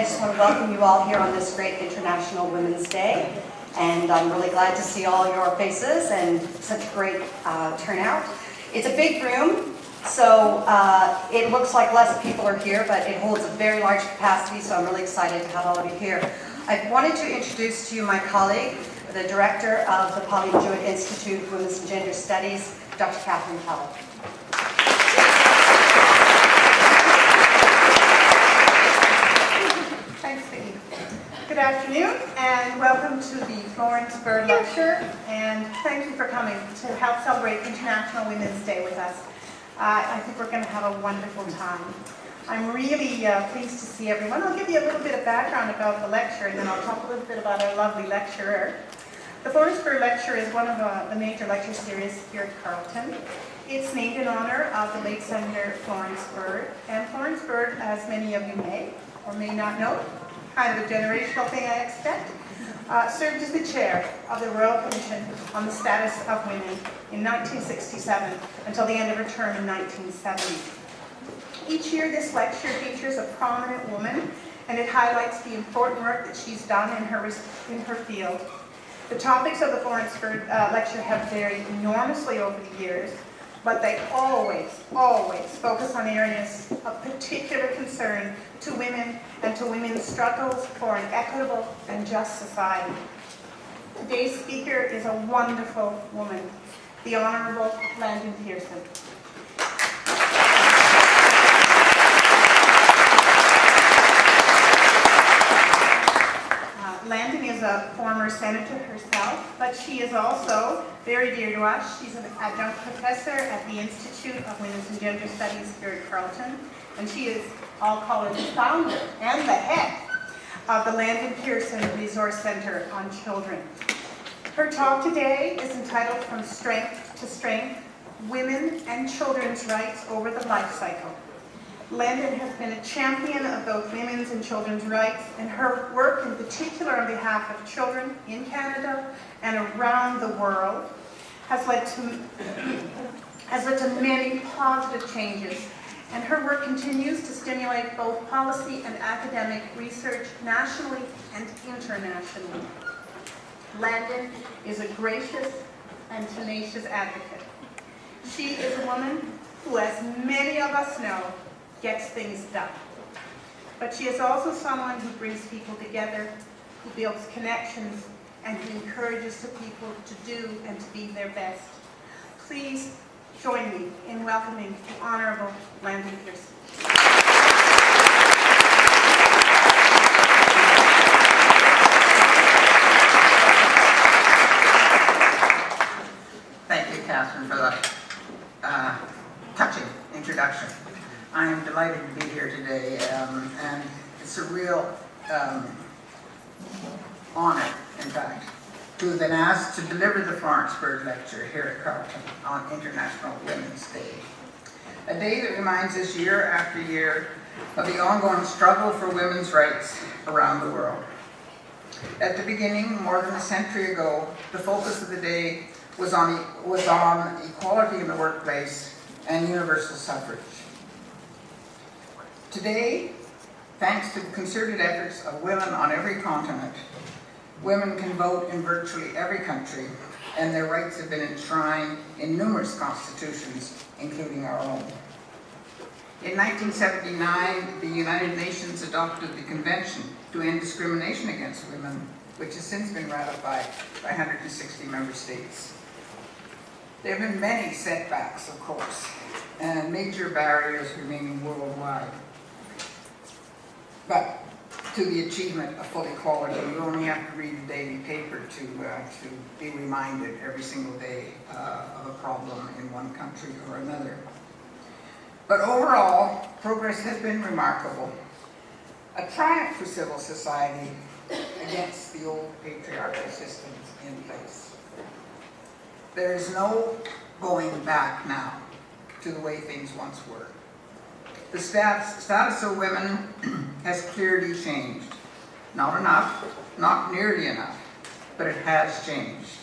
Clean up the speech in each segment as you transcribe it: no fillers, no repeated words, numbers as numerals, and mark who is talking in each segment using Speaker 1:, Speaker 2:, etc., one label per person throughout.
Speaker 1: I just want to welcome you all here on this great International Women's Day. And I'm really glad to see all your faces and such a great turnout. It's a big room, so it looks like less people are here, but it holds a very large capacity, so I'm really excited to have all of you here. I wanted to introduce to you my colleague, the director of the Powell Institute for Women's and Gender Studies, Dr. Powell.
Speaker 2: Thanks, Vicki. Good afternoon, and welcome to the Florence Bird Lecture, and thank you for coming to help celebrate International Women's Day with us. I think we're going to have a wonderful time. I'm really pleased to see everyone. I'll give you a little bit of background about the lecture, and then I'll talk a little bit about our lovely lecturer. The Florence Bird Lecture is one of the major lecture series here at Carleton. It's named in honor of the late Senator Florence Bird, and Florence Bird, as many of you may or may not know, kind of a generational thing I expect, served as the chair of the Royal Commission on the Status of Women in 1967 until the end of her term in 1970. Each year this lecture features a prominent woman, and it highlights the important work that she's done in her field. The topics of the Florence Bird Lecture have varied enormously over the years, but they always focus on areas of particular concern to women and to women's struggles for an equitable and just society. Today's speaker is a wonderful woman, the Honorable Landon Pearson. Landon is a former senator herself, but she is also very dear to us. She's an adjunct professor at the Institute of Women's and Gender Studies here at Carleton, and she is, I'll call her the founder and the head of the Landon Pearson Resource Center on Children. Her talk today is entitled From Strength to Strength, Women and Children's Rights Over the Life Cycle. Landon has been a champion of both women's and children's rights, and her work in particular on behalf of children in Canada and around the world has led to many positive changes, and her work continues to stimulate both policy and academic research nationally and internationally. Landon is a gracious and tenacious advocate. She is a woman who, as many of us know, gets things done. But she is also someone who brings people together, who builds connections, and who encourages the people to do and to be their best. Please join me in welcoming the Honorable Landon Pearson.
Speaker 3: Thank you, Catherine, for the touching introduction. I am delighted to be here today, and it's a real honor, in fact, to have been asked to deliver the Florence Bird Lecture here at Carleton on International Women's Day. A day that reminds us year after year of the ongoing struggle for women's rights around the world. At the beginning, more than a century ago, the focus of the day was on equality in the workplace and universal suffrage. Today, thanks to the concerted efforts of women on every continent, women can vote in virtually every country, and their rights have been enshrined in numerous constitutions, including our own. In 1979, the United Nations adopted the Convention to End Discrimination Against Women, which has since been ratified by 160 member states. There have been many setbacks, of course, and major barriers remaining worldwide. But to the achievement of full equality, you only have to read the daily paper to be reminded every single day of a problem in one country or another. But overall, progress has been remarkable. A triumph for civil society against the old patriarchal systems in place. There is no going back now to the way things once were. The status of women has clearly changed. Not enough, not nearly enough, but it has changed.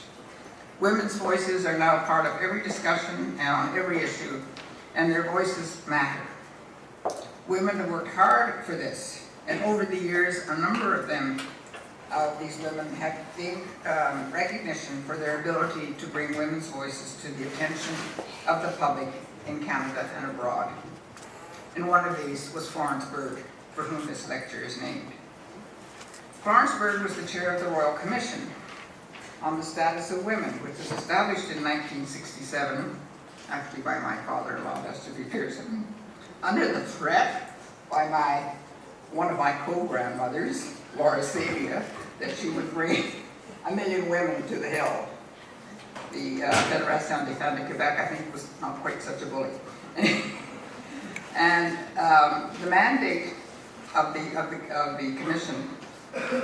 Speaker 3: Women's voices are now part of every discussion and on every issue, and their voices matter. Women have worked hard for this, And over the years, a number of these women have gained recognition for their ability to bring women's voices to the attention of the public in Canada and abroad. And one of these was Florence Bird, for whom this lecture is named. Florence Bird was the chair of the Royal Commission on the Status of Women, which was established in 1967, actually by my father-in-law, Landon Pearson, under the threat by one of my co-grandmothers, Laura Sabia, that she would bring 1 million women to the Hill. The Fédération des Femmes de Québec, I think, was not quite such a bully. And the mandate of the commission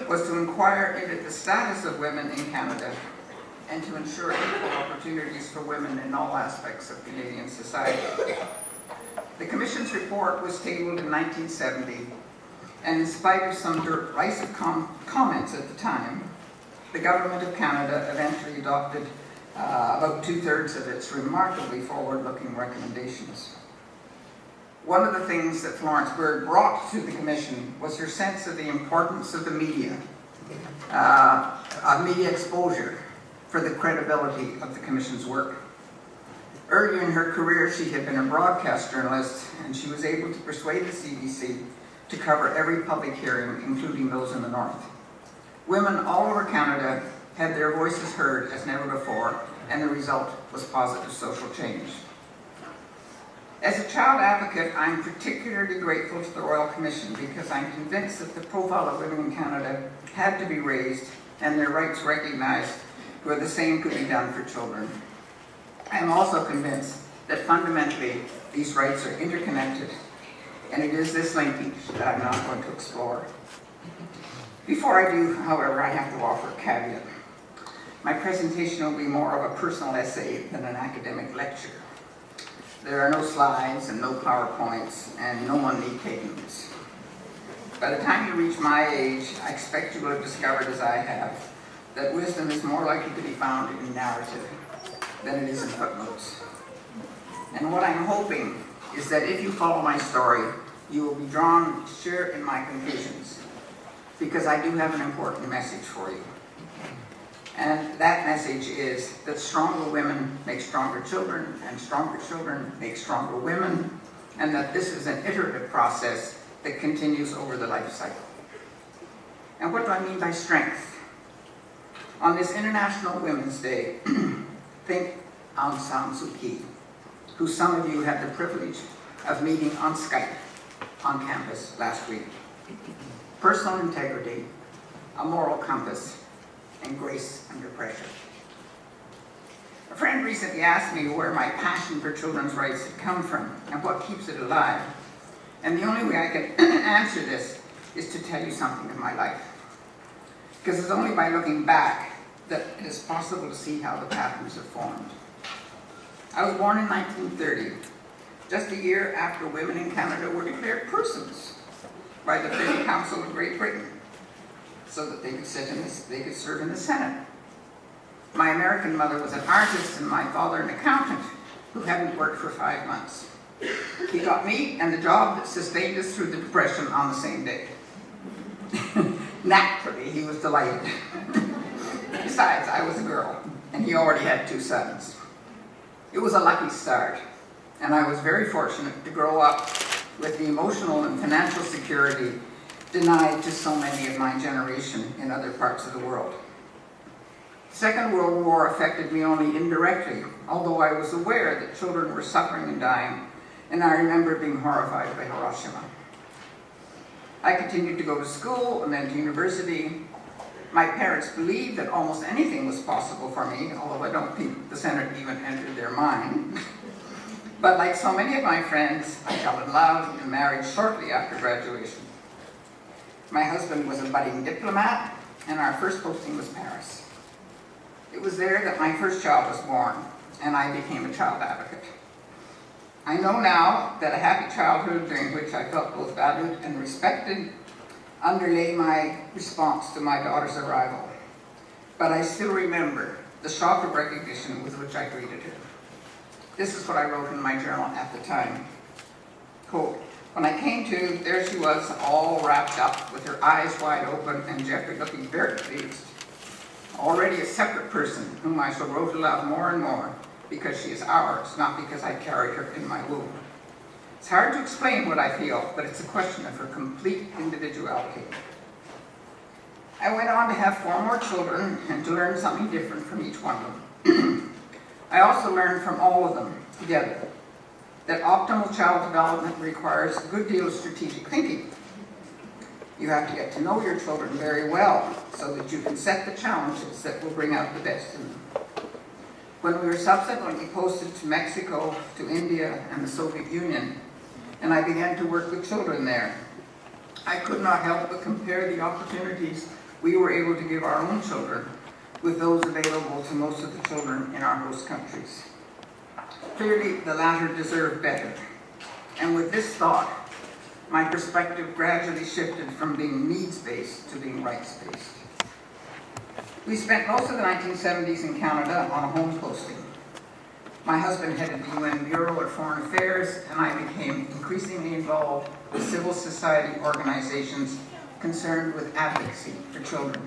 Speaker 3: was to inquire into the status of women in Canada and to ensure equal opportunities for women in all aspects of Canadian society. The commission's report was tabled in 1970, and in spite of some derisive comments at the time, the Government of Canada eventually adopted about 2/3 of its remarkably forward-looking recommendations. One of the things that Florence Bird brought to the Commission was her sense of the importance of the media, of media exposure for the credibility of the Commission's work. Earlier in her career, she had been a broadcast journalist, and she was able to persuade the CBC to cover every public hearing, including those in the North. Women all over Canada had their voices heard as never before, and the result was positive social change. As a child advocate, I'm particularly grateful to the Royal Commission because I'm convinced that the profile of women in Canada had to be raised and their rights recognized where the same could be done for children. I'm also convinced that fundamentally these rights are interconnected, and it is this linkage that I'm now going to explore. Before I do, however, I have to offer a caveat. My presentation will be more of a personal essay than an academic lecture. There are no slides and no PowerPoints, and no one need take notes. By the time you reach my age, I expect you will have discovered, as I have, that wisdom is more likely to be found in narrative than it is in footnotes. And what I'm hoping is that if you follow my story, you will be drawn to share in my conclusions, because I do have an important message for you. And that message is that stronger women make stronger children, and stronger children make stronger women, and that this is an iterative process that continues over the life cycle. And what do I mean by strength? On this International Women's Day, think Aung San Suu Kyi, who some of you had the privilege of meeting on Skype on campus last week. Personal integrity, a moral compass, and grace under pressure. A friend recently asked me where my passion for children's rights had come from and what keeps it alive. And the only way I can answer this is to tell you something of my life. Because it's only by looking back that it is possible to see how the patterns are formed. I was born in 1930, just a year after women in Canada were declared persons by the Privy Council of Great Britain, so that they could serve in the Senate. My American mother was an artist and my father an accountant who hadn't worked for 5 months. He got me and the job that sustained us through the Depression on the same day. Naturally, he was delighted. Besides, I was a girl, and he already had 2 sons. It was a lucky start, and I was very fortunate to grow up with the emotional and financial security denied to so many of my generation in other parts of the world. The Second World War affected me only indirectly, although I was aware that children were suffering and dying, and I remember being horrified by Hiroshima. I continued to go to school and then to university. My parents believed that almost anything was possible for me, although I don't think the Senate even entered their mind. But like so many of my friends, I fell in love and married shortly after graduation. My husband was a budding diplomat, and our first posting was Paris. It was there that my first child was born, and I became a child advocate. I know now that a happy childhood during which I felt both valued and respected underlay my response to my daughter's arrival. But I still remember the shock of recognition with which I greeted her. This is what I wrote in my journal at the time. Quote, When I came to, there she was, all wrapped up with her eyes wide open and Jeffrey looking very pleased. Already a separate person whom I shall grow to love more and more because she is ours, not because I carried her in my womb. It's hard to explain what I feel, but it's a question of her complete individuality. I went on to have 4 more children and to learn something different from each one of them. I also learned from all of them together that optimal child development requires a good deal of strategic thinking. You have to get to know your children very well so that you can set the challenges that will bring out the best in them. When we were subsequently posted to Mexico, to India, and the Soviet Union, and I began to work with children there, I could not help but compare the opportunities we were able to give our own children with those available to most of the children in our host countries. Clearly, the latter deserve better. And with this thought, my perspective gradually shifted from being needs-based to being rights-based. We spent most of the 1970s in Canada on a home posting. My husband headed the UN Bureau of Foreign Affairs, and I became increasingly involved with civil society organizations concerned with advocacy for children,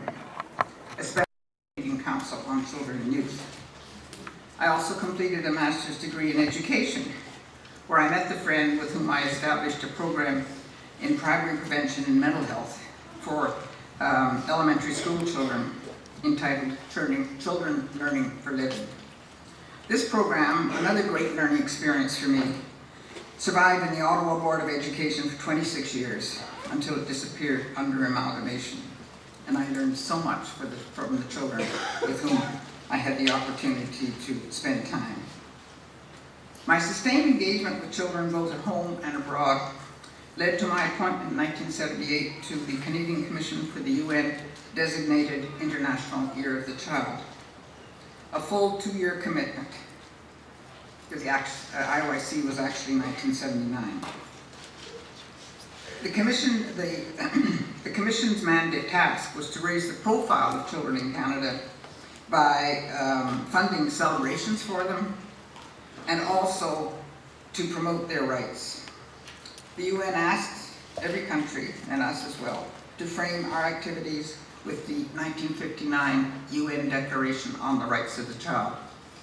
Speaker 3: especially the Canadian Council on Children and Youth. I also completed a master's degree in education, where I met the friend with whom I established a program in primary prevention and mental health for elementary school children entitled Children Learning for Living. This program, another great learning experience for me, survived in the Ottawa Board of Education for 26 years until it disappeared under amalgamation. And I learned so much from the children with whom I had the opportunity to spend time. My sustained engagement with children both at home and abroad led to my appointment in 1978 to the Canadian Commission for the UN designated International Year of the Child. A full 2-year commitment, because the IYC was actually 1979. The Commission's mandate task was to raise the profile of children in Canada by funding celebrations for them and also to promote their rights. The UN asked every country, and us as well, to frame our activities with the 1959 UN Declaration on the Rights of the Child,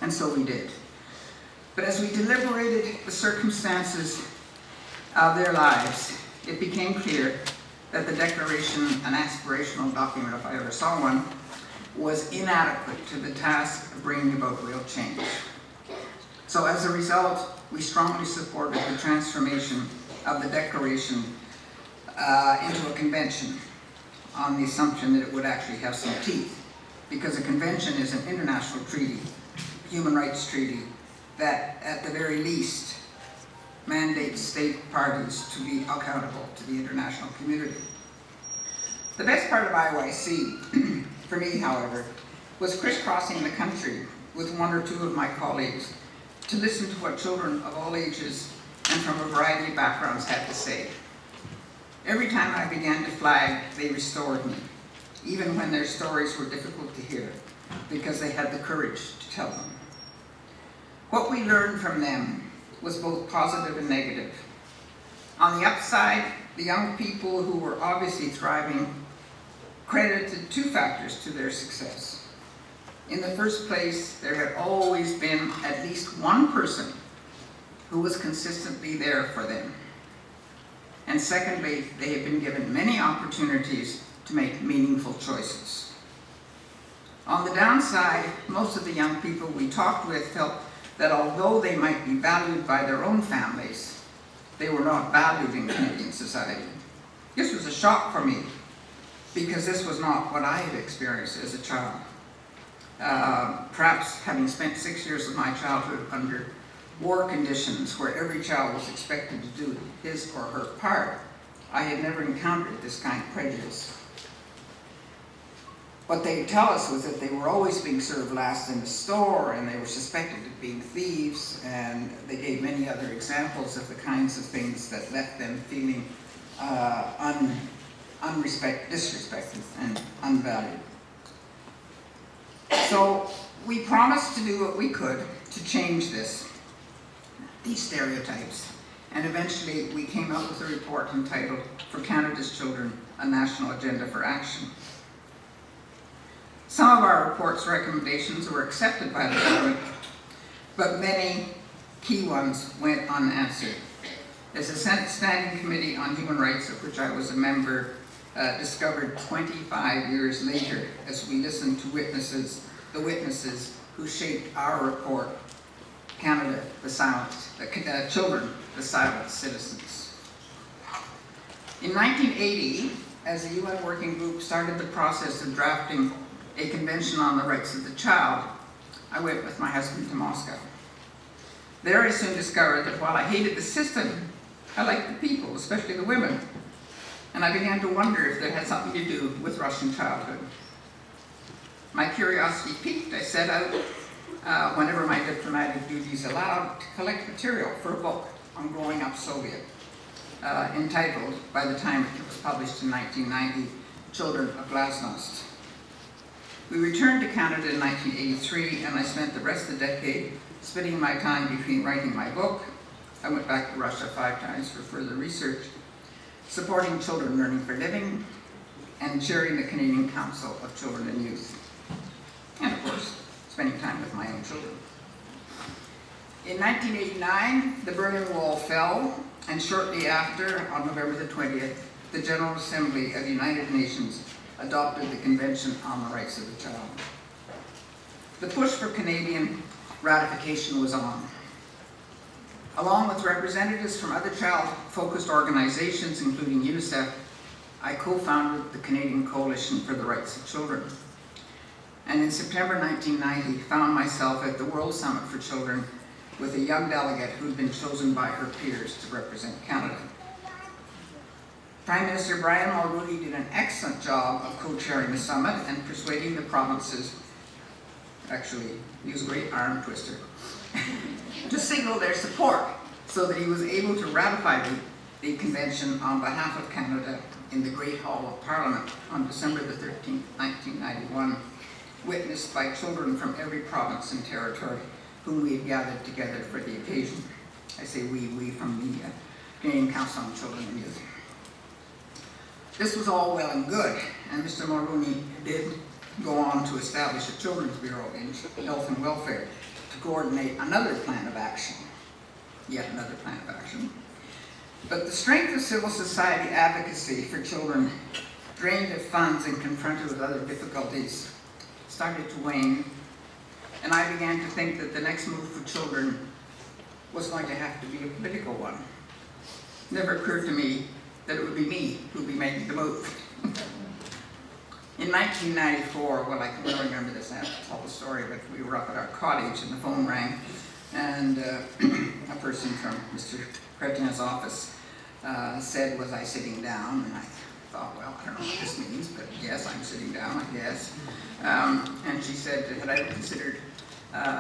Speaker 3: and so we did. But as we deliberated the circumstances of their lives, it became clear that the Declaration, an aspirational document if I ever saw one, was inadequate to the task of bringing about real change. So as a result, we strongly supported the transformation of the Declaration into a convention on the assumption that it would actually have some teeth, because a convention is an international treaty, human rights treaty, that at the very least mandates state parties to be accountable to the international community. The best part of IYC, for me, however, was crisscrossing the country with 1 or 2 of my colleagues to listen to what children of all ages and from a variety of backgrounds had to say. Every time I began to flag, they restored me, even when their stories were difficult to hear, because they had the courage to tell them. What we learned from them was both positive and negative. On the upside, the young people who were obviously thriving credited 2 factors to their success. In the first place, there had always been at least one person who was consistently there for them. And secondly, they had been given many opportunities to make meaningful choices. On the downside, most of the young people we talked with felt that although they might be valued by their own families, they were not valued in Canadian society. This was a shock for me, because this was not what I had experienced as a child. Perhaps having spent 6 years of my childhood under war conditions where every child was expected to do his or her part, I had never encountered this kind of prejudice. What they would tell us was that they were always being served last in the store, and they were suspected of being thieves, and they gave many other examples of the kinds of things that left them feeling disrespected and unvalued. So we promised to do what we could to change these stereotypes, and eventually we came up with a report entitled "For Canada's Children, a National Agenda for Action." Some of our report's recommendations were accepted by the government, but many key ones went unanswered. As the Senate Standing Committee on Human Rights, of which I was a member, discovered 25 years later as we listened to the witnesses who shaped our report, Canada, the Silent, Children, the Silent Citizens. In 1980, as the UN Working Group started the process of drafting a convention on the rights of the child, I went with my husband to Moscow. There I soon discovered that while I hated the system, I liked the people, especially the women, and I began to wonder if that had something to do with Russian childhood. My curiosity piqued. I set out, whenever my diplomatic duties allowed, to collect material for a book on growing up Soviet, entitled, by the time it was published in 1990, Children of Glasnost. We returned to Canada in 1983, and I spent the rest of the decade splitting my time between writing my book. I went back to Russia 5 times for further research, supporting Children Learning for Living, and chairing the Canadian Council of Children and Youth. And of course, spending time with my own children. In 1989, the Berlin Wall fell, and shortly after, on November the 20th, the General Assembly of the United Nations adopted the Convention on the Rights of the Child. The push for Canadian ratification was on. Along with representatives from other child-focused organizations, including UNICEF, I co-founded the Canadian Coalition for the Rights of Children. And in September 1990, found myself at the World Summit for Children with a young delegate who'd been chosen by her peers to represent Canada. Prime Minister Brian Mulroney did an excellent job of co-chairing the summit and persuading the provinces, actually, he was a great arm twister, to signal their support so that he was able to ratify the convention on behalf of Canada in the Great Hall of Parliament on December the 13th, 1991, witnessed by children from every province and territory whom we had gathered together for the occasion. I say we from the Canadian Council on Children and Youth. This was all well and good, and Mr. Mulroney did go on to establish a Children's Bureau in Health and Welfare to coordinate another plan of action, yet another plan of action. But the strength of civil society advocacy for children, drained of funds and confronted with other difficulties, started to wane, and I began to think that the next move for children was going to have to be a political one. It never occurred to me that it would be me who would be making the move. In 1994, well, I can really remember this, I have to tell the story, but we were up at our cottage and the phone rang, and a person from Mr. Chrétien's office said, was I sitting down? And I thought, well, I don't know what this means, but yes, I'm sitting down, I guess. And she said, had I considered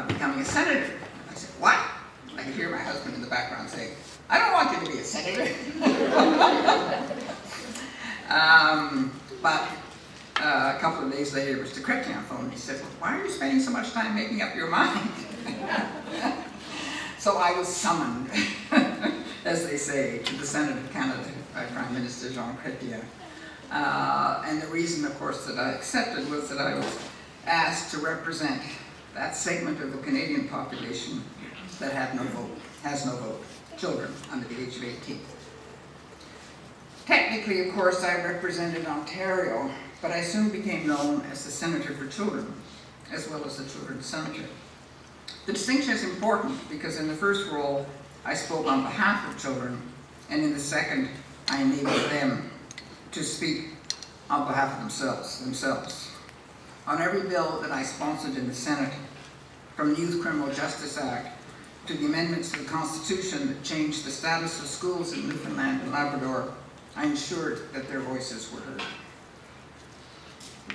Speaker 3: becoming a senator? I said, what? I could hear my husband in the background saying, I don't want you to be a senator. But a couple of days later, Mr. Chrétien phoned. He said, well, why are you spending so much time making up your mind? So I was summoned, as they say, to the Senate of Canada by Prime Minister Jean Chrétien. And the reason, of course, that I accepted was that I was asked to represent that segment of the Canadian population that had no vote, has no vote, children under the age of 18. Technically, of course, I represented Ontario, but I soon became known as the Senator for Children, as well as the Children's Senator. The distinction is important because in the first role, I spoke on behalf of children, and in the second, I enabled them to speak on behalf of themselves. On every bill that I sponsored in the Senate, from the Youth Criminal Justice Act to the amendments to the Constitution that changed the status of schools in Newfoundland and Labrador, I ensured that their voices were heard.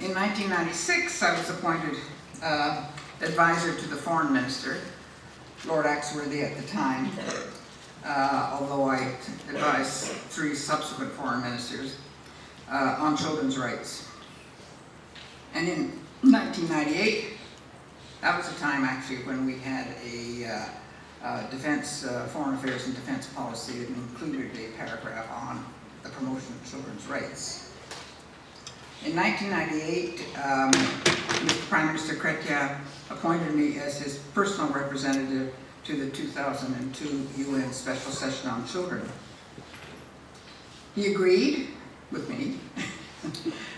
Speaker 3: In 1996, I was appointed advisor to the Foreign Minister, Lord Axworthy at the time, although I advised 3 subsequent foreign ministers on children's rights. And in 1998, that was a time actually when we had Foreign Affairs and Defense Policy, and included a paragraph on the promotion of children's rights. In 1998, Mr. Prime Minister Chrétien appointed me as his personal representative to the 2002 UN Special Session on Children. He agreed with me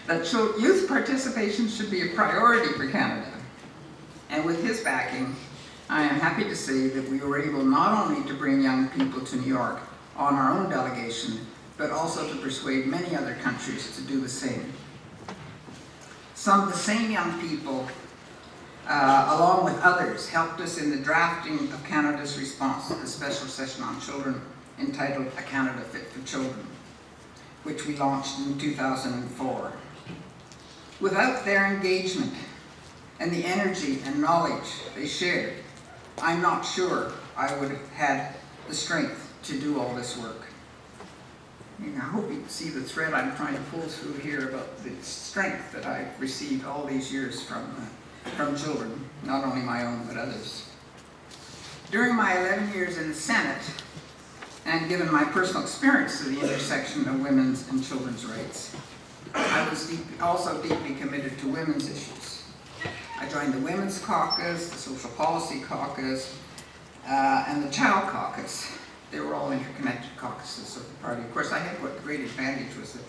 Speaker 3: that youth participation should be a priority for Canada. And with his backing, I am happy to say that we were able not only to bring young people to New York on our own delegation, but also to persuade many other countries to do the same. Some of the same young people, along with others, helped us in the drafting of Canada's response to the Special Session on Children entitled A Canada Fit for Children, which we launched in 2004. Without their engagement and the energy and knowledge they shared, I'm not sure I would have had the strength to do all this work. I hope you can see the thread I'm trying to pull through here about the strength that I've received all these years from children, not only my own but others. During my 11 years in the Senate, and given my personal experience of the intersection of women's and children's rights, I was also deeply committed to women's issues. I joined the Women's Caucus, the Social Policy Caucus, and the Child Caucus. They were all interconnected caucuses of the party. Of course, I had what great advantage was that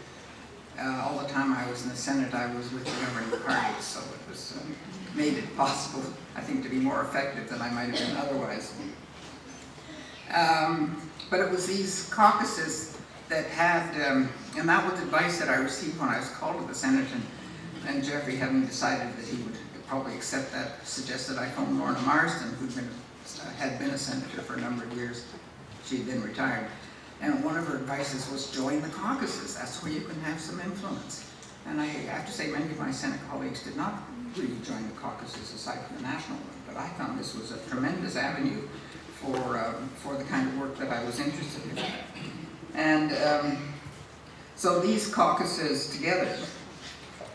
Speaker 3: all the time I was in the Senate, I was with the governing party, so it was made it possible, I think, to be more effective than I might have been otherwise. But it was these caucuses that had, and that was advice that I received when I was called to the Senate, and Jeffrey, having decided that he would probably accept that, suggested I phone Lorna Marsden, who had been a senator for a number of years. She had been retired. And one of her advices was join the caucuses. That's where you can have some influence. And I have to say many of my Senate colleagues did not really join the caucuses aside from the national one, but I found this was a tremendous avenue for the kind of work that I was interested in. And so these caucuses together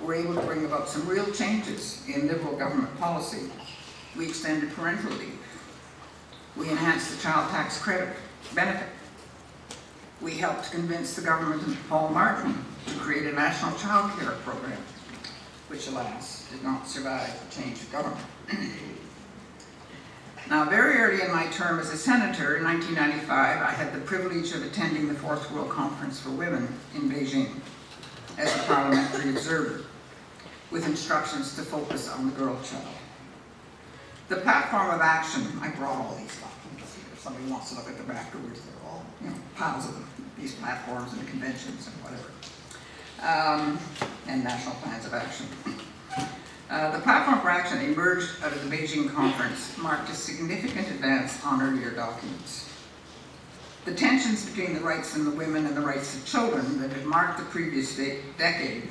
Speaker 3: were able to bring about some real changes in Liberal government policy. We extended parental leave. We enhanced the child tax credit benefit. We helped convince the government and Paul Martin to create a national child care program, which alas did not survive the change of government. Now, very early in my term as a senator in 1995, I had the privilege of attending the Fourth World Conference for Women in Beijing as a parliamentary observer, with instructions to focus on the girl child. The platform of action, I brought all these documents here. If somebody wants to look at them afterwards, they're all, piles of them, these platforms and conventions and whatever, and national plans of action. The platform for action emerged out of the Beijing conference, marked a significant advance on earlier documents. The tensions between the rights of the women and the rights of children that had marked the previous decade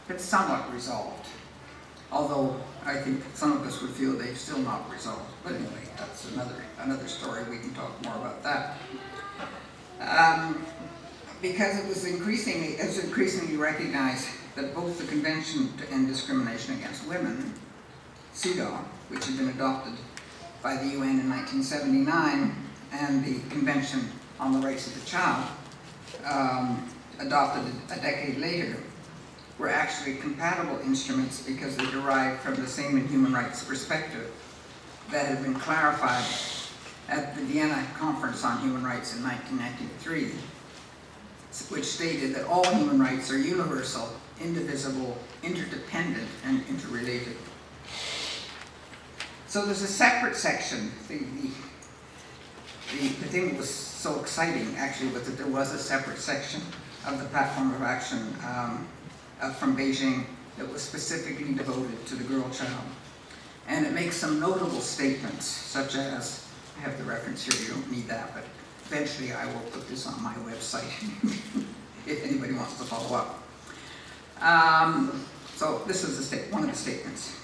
Speaker 3: had somewhat resolved, although I think some of us would feel they've still not resolved. But anyway, that's another story. We can talk more about that. Because it was increasingly recognized that both the Convention to End Discrimination Against Women, CEDAW, which had been adopted by the UN in 1979, and the Convention on the Rights of the Child, adopted a decade later, were actually compatible instruments because they derived from the same human rights perspective that had been clarified at the Vienna Conference on Human Rights in 1993, which stated that all human rights are universal, indivisible, interdependent, and interrelated. So there's a separate section. The thing that was so exciting, actually, was that there was a separate section of the platform of action from Beijing that was specifically devoted to the girl child. And it makes some notable statements, such as, I have the reference here, you don't need that, but eventually I will put this on my website if anybody wants to follow up. So this is one of the statements.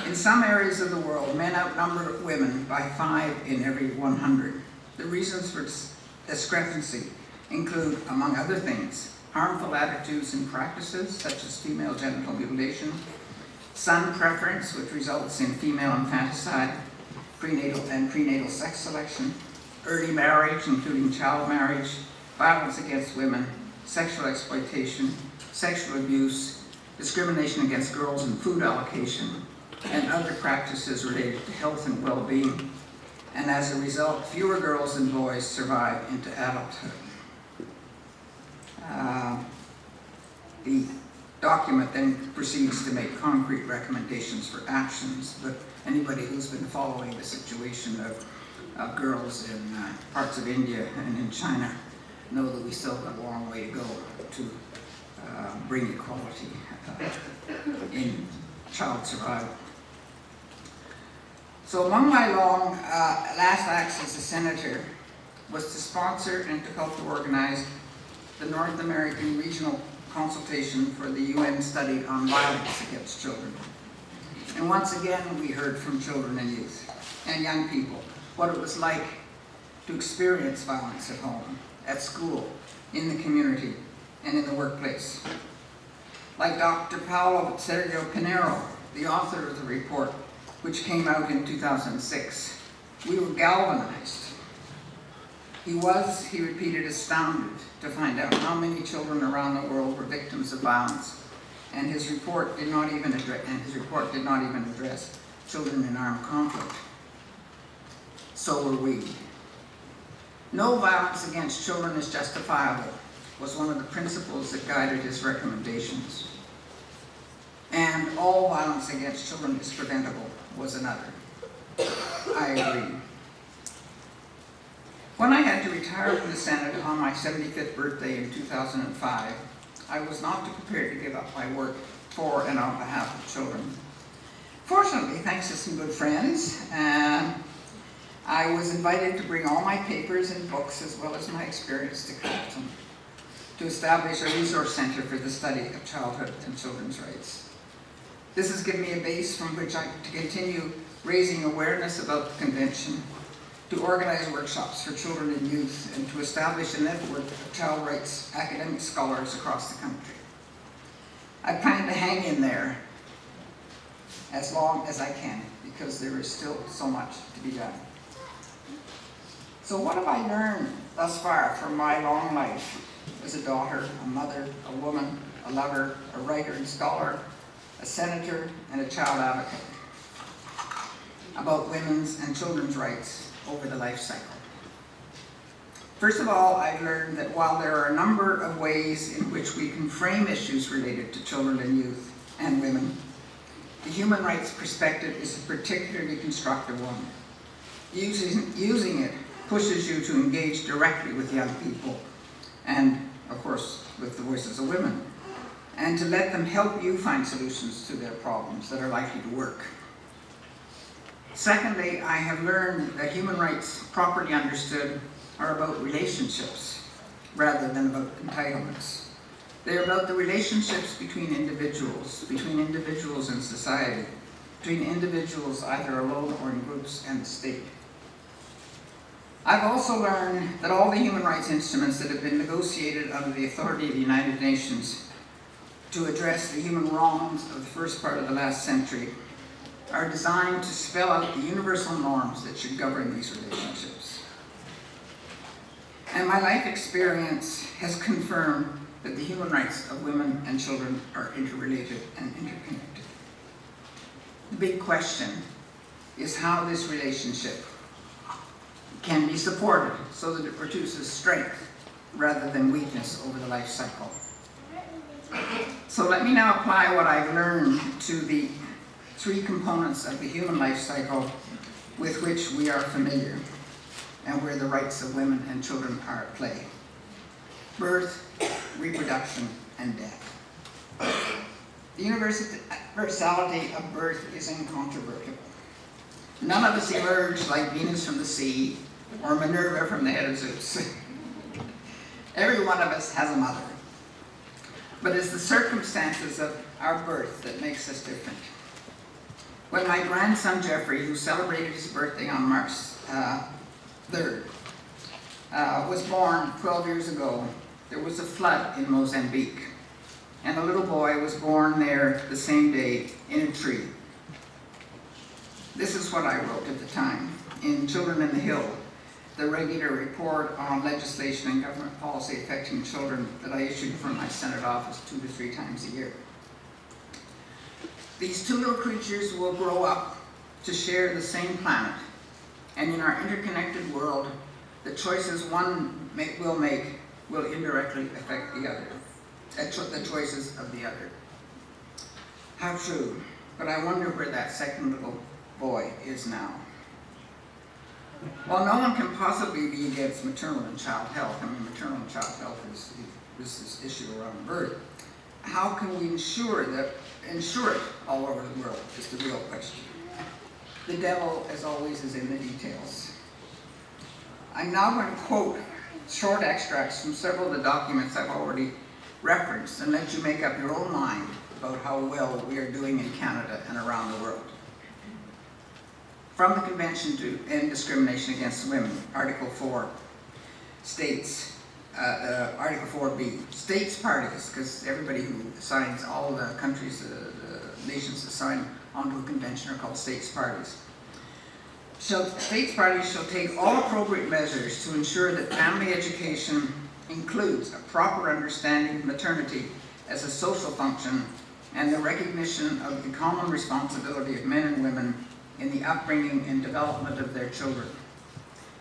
Speaker 3: In some areas of the world, men outnumber women by 5 in every 100. The reasons for discrepancy include, among other things, harmful attitudes and practices such as female genital mutilation, son preference, which results in female infanticide, prenatal sex selection, early marriage, including child marriage, violence against women, sexual exploitation, sexual abuse, discrimination against girls in food allocation, and other practices related to health and well-being. And as a result, fewer girls and boys survive into adulthood. The document then proceeds to make concrete recommendations for actions, but anybody who's been following the situation of girls in parts of India and in China know that we still have a long way to go to bring equality in child survival. So among my last acts as a senator was to sponsor and to help to organize the North American Regional Consultation for the UN Study on Violence Against Children. And once again, we heard from children and youth and young people what it was like to experience violence at home, at school, in the community, and in the workplace. Like Dr. Powell of Sergio Pinero, the author of the report, which came out in 2006, we were galvanized. He repeated, astounded to find out how many children around the world were victims of violence, and his report did not even address children in armed conflict. So were we. No violence against children is justifiable was one of the principles that guided his recommendations. And all violence against children is preventable was another. I agree. When I had to retire from the Senate on my 75th birthday in 2005, I was not prepared to give up my work for and on behalf of children. Fortunately, thanks to some good friends, I was invited to bring all my papers and books as well as my experience to Carleton to establish a resource center for the study of childhood and children's rights. This has given me a base from which to continue raising awareness about the convention, to organize workshops for children and youth, and to establish a network of child rights academic scholars across the country. I plan to hang in there as long as I can, because there is still so much to be done. So what have I learned thus far from my long life as a daughter, a mother, a woman, a lover, a writer and scholar, a senator, and a child advocate about women's and children's rights over the life cycle? First of all, I've learned that while there are a number of ways in which we can frame issues related to children and youth and women, the human rights perspective is a particularly constructive one. Using it pushes you to engage directly with young people and, of course, with the voices of women, and to let them help you find solutions to their problems that are likely to work. Secondly, I have learned that human rights, properly understood, are about relationships rather than about entitlements. They are about the relationships between individuals in society, between individuals either alone or in groups and the state. I've also learned that all the human rights instruments that have been negotiated under the authority of the United Nations to address the human wrongs of the first part of the last century are designed to spell out the universal norms that should govern these relationships. And my life experience has confirmed that the human rights of women and children are interrelated and interconnected. The big question is how this relationship can be supported so that it produces strength rather than weakness over the life cycle. So let me now apply what I've learned to the three components of the human life cycle with which we are familiar and where the rights of women and children are at play: birth, reproduction, and death. The universality of birth is incontrovertible. None of us emerge like Venus from the sea or Minerva from the head of Zeus. Every one of us has a mother. But it's the circumstances of our birth that makes us different. When my grandson Jeffrey, who celebrated his birthday on March 3rd, was born 12 years ago, there was a flood in Mozambique. And a little boy was born there the same day in a tree. This is is what I wrote at the time in Children in the Hill, the regular report on legislation and government policy affecting children that I issued from my Senate office 2 to 3 times a year. These 2 little creatures will grow up to share the same planet, and in our interconnected world, the choices one will make will indirectly affect the other, the choices of the other. How true, but I wonder where that second little boy is now. While no one can possibly be against maternal and child health, I mean maternal and child health is this issue around birth, how can we ensure it all over the world is the real question. The devil, as always, is in the details. I'm now going to quote short extracts from several of the documents I've already referenced and let you make up your own mind about how well we are doing in Canada and around the world. From the Convention to End Discrimination Against Women, Article 4 states, Article 4B, states parties, because everybody who signs, all the countries, the nations that sign onto a convention are called states parties. States parties shall take all appropriate measures to ensure that family education includes a proper understanding of maternity as a social function and the recognition of the common responsibility of men and women in the upbringing and development of their children.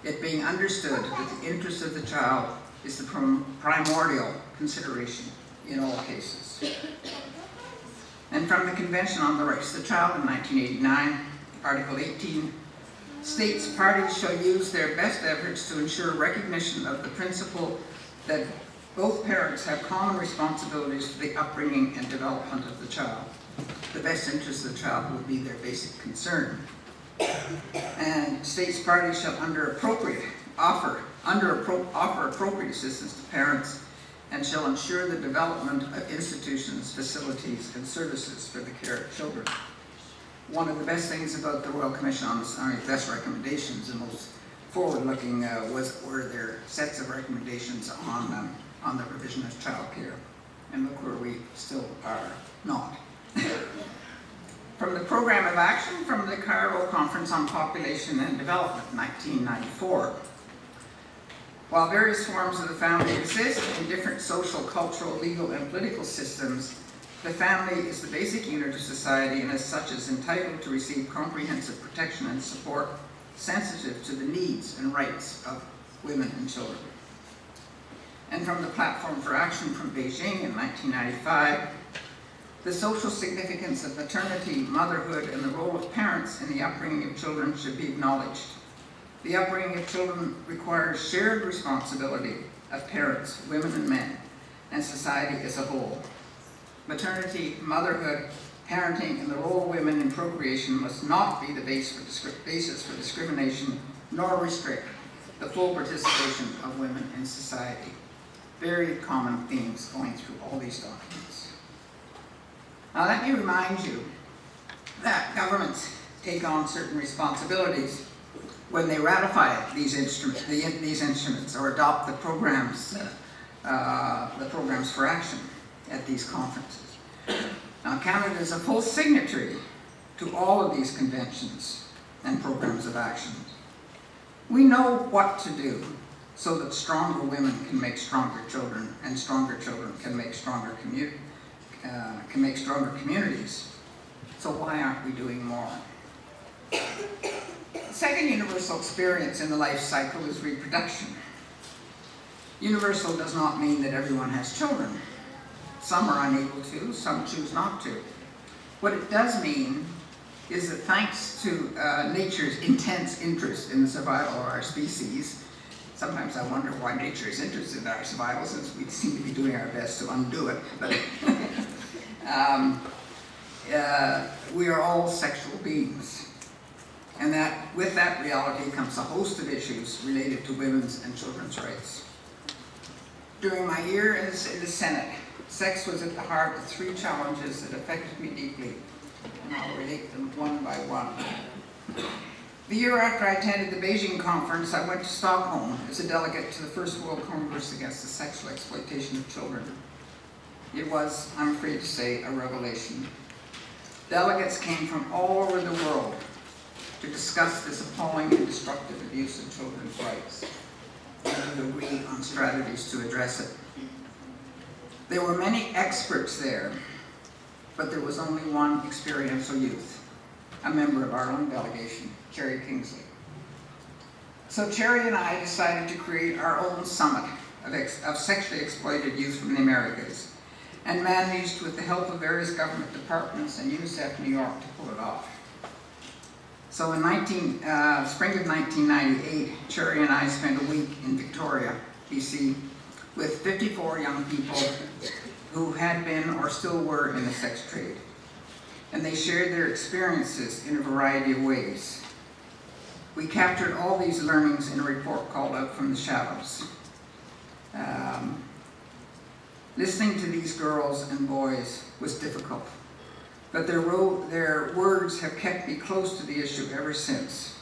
Speaker 3: It being understood that the interest of the child is the primordial consideration in all cases. And from the Convention on the Rights of the Child in 1989, Article 18, states parties shall use their best efforts to ensure recognition of the principle that both parents have common responsibilities for the upbringing and development of the child. The best interest of the child will be their basic concern. And states parties shall offer appropriate assistance to parents and shall ensure the development of institutions, facilities, and services for the care of children. One of the best things about the Royal Commission on the best recommendations and most forward-looking were their sets of recommendations on the provision of child care. And look where we still are not. From the Program of Action from the Cairo Conference on Population and Development, 1994. While various forms of the family exist in different social, cultural, legal, and political systems, the family is the basic unit of society and as such is entitled to receive comprehensive protection and support sensitive to the needs and rights of women and children. And from the Platform for Action from Beijing in 1995, the social significance of maternity, motherhood, and the role of parents in the upbringing of children should be acknowledged. The upbringing of children requires shared responsibility of parents, women and men, and society as a whole. Maternity, motherhood, parenting, and the role of women in procreation must not be the basis for discrimination, nor restrict the full participation of women in society. Very common themes going through all these documents. Now let me remind you that governments take on certain responsibilities when they ratify these instruments or adopt the programs for action at these conferences. Now Canada is a full signatory to all of these conventions and programs of action. We know what to do so that stronger women can make stronger children, and stronger children can make stronger communities. So why aren't we doing more? The second universal experience in the life cycle is reproduction. Universal does not mean that everyone has children. Some are unable to, some choose not to. What it does mean is that thanks to nature's intense interest in the survival of our species, sometimes I wonder why nature is interested in our survival, since we seem to be doing our best to undo it. But we are all sexual beings. And that with that reality comes a host of issues related to women's and children's rights. During my year in the Senate, sex was at the heart of 3 challenges that affected me deeply, and I'll relate them one by one. The year after I attended the Beijing conference, I went to Stockholm as a delegate to the First World Congress Against the Sexual Exploitation of Children. It was, I'm afraid to say, a revelation. Delegates came from all over the world, to discuss this appalling and destructive abuse of children's rights and to agree on strategies to address it. There were many experts there, but there was only one experiential youth, a member of our own delegation, Cherry Kingsley. So Cherry and I decided to create our own summit of sexually exploited youth from the Americas, and managed, with the help of various government departments and UNICEF New York, to pull it off. So in spring of 1998, Cherry and I spent a week in Victoria, BC, with 54 young people who had been or still were in the sex trade. And they shared their experiences in a variety of ways. We captured all these learnings in a report called Out from the Shadows. Listening to these girls and boys was difficult, but their words have kept me close to the issue ever since.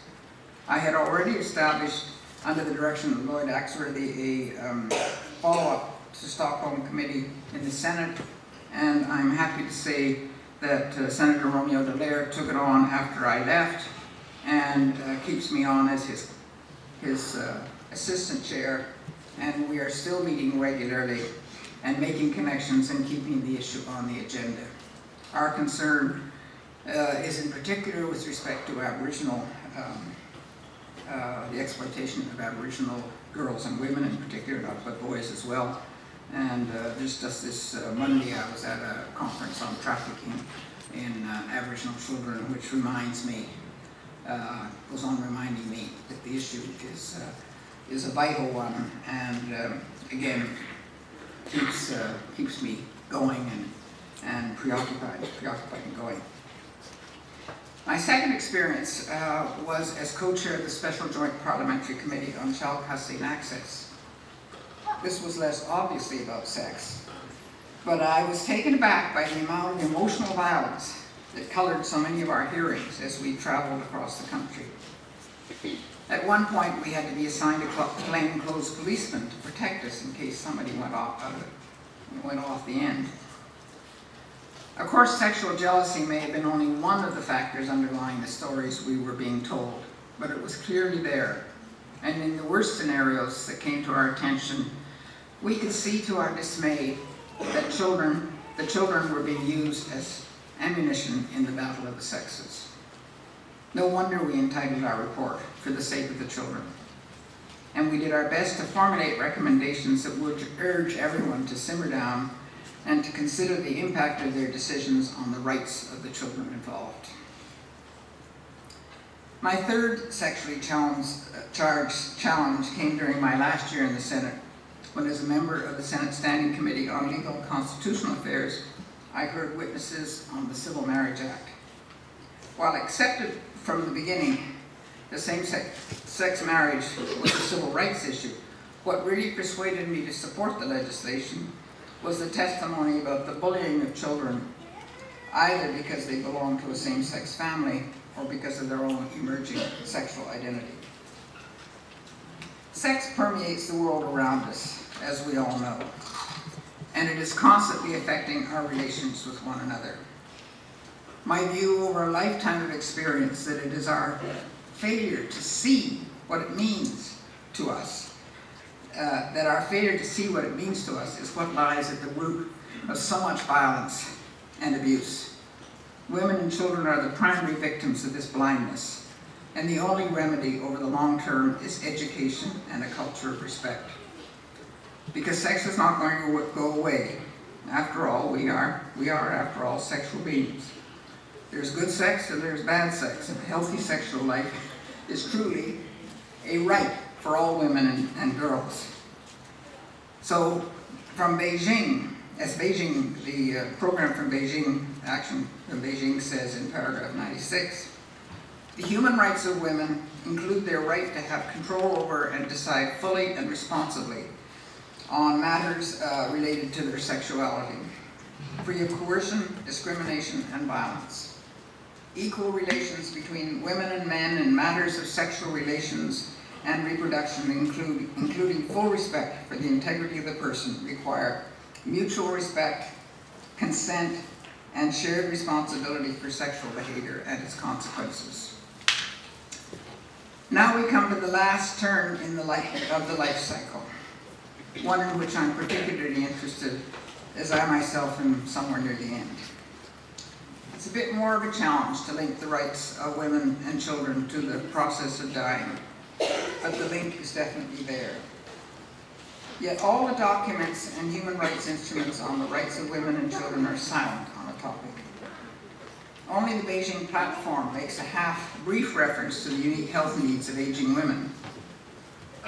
Speaker 3: I had already established, under the direction of Lloyd Axworthy, a follow-up to Stockholm Committee in the Senate, and I'm happy to say that Senator Romeo Dallaire took it on after I left and keeps me on as his assistant chair, and we are still meeting regularly and making connections and keeping the issue on the agenda. Our concern is in particular with respect to Aboriginal, the exploitation of Aboriginal girls and women in particular, but boys as well. And just this Monday I was at a conference on trafficking in Aboriginal children, which reminds me, goes on reminding me that the issue is a vital one, and again, keeps me going and preoccupied and going. My second experience was as co-chair of the Special Joint Parliamentary Committee on Child Custody and Access. This was less obviously about sex, but I was taken aback by the amount of emotional violence that colored so many of our hearings as we traveled across the country. At one point, we had to be assigned a plainclothes policeman to protect us in case somebody went off the end. Of course, sexual jealousy may have been only one of the factors underlying the stories we were being told, but it was clearly there. And in the worst scenarios that came to our attention, we could see to our dismay that the children were being used as ammunition in the battle of the sexes. No wonder we entitled our report, For the Sake of the Children. And we did our best to formulate recommendations that would urge everyone to simmer down and to consider the impact of their decisions on the rights of the children involved. My third sexually charged challenge came during my last year in the Senate, when as a member of the Senate Standing Committee on Legal and Constitutional Affairs, I heard witnesses on the Civil Marriage Act. While accepted from the beginning, the same-sex marriage was a civil rights issue, what really persuaded me to support the legislation was the testimony about the bullying of children, either because they belong to a same-sex family or because of their own emerging sexual identity. Sex permeates the world around us, as we all know, and it is constantly affecting our relations with one another. My view over a lifetime of experience that it is our failure to see what it means to us, that our failure to see what it means to us is what lies at the root of so much violence and abuse. Women and children are the primary victims of this blindness, and the only remedy over the long term is education and a culture of respect. Because sex is not going to go away. After all, we are after all sexual beings. There's good sex and there's bad sex, and a healthy sexual life is truly a right for all women and girls. So from Beijing, as the program from Beijing, Action from Beijing says in paragraph 96, the human rights of women include their right to have control over and decide fully and responsibly on matters related to their sexuality, free of coercion, discrimination, and violence. Equal relations between women and men in matters of sexual relations and reproduction, including full respect for the integrity of the person, require mutual respect, consent, and shared responsibility for sexual behavior and its consequences. Now we come to the last turn in the life cycle, one in which I'm particularly interested, as I myself am somewhere near the end. It's a bit more of a challenge to link the rights of women and children to the process of dying, but the link is definitely there. Yet all the documents and human rights instruments on the rights of women and children are silent on the topic. Only the Beijing platform makes a half-brief reference to the unique health needs of aging women.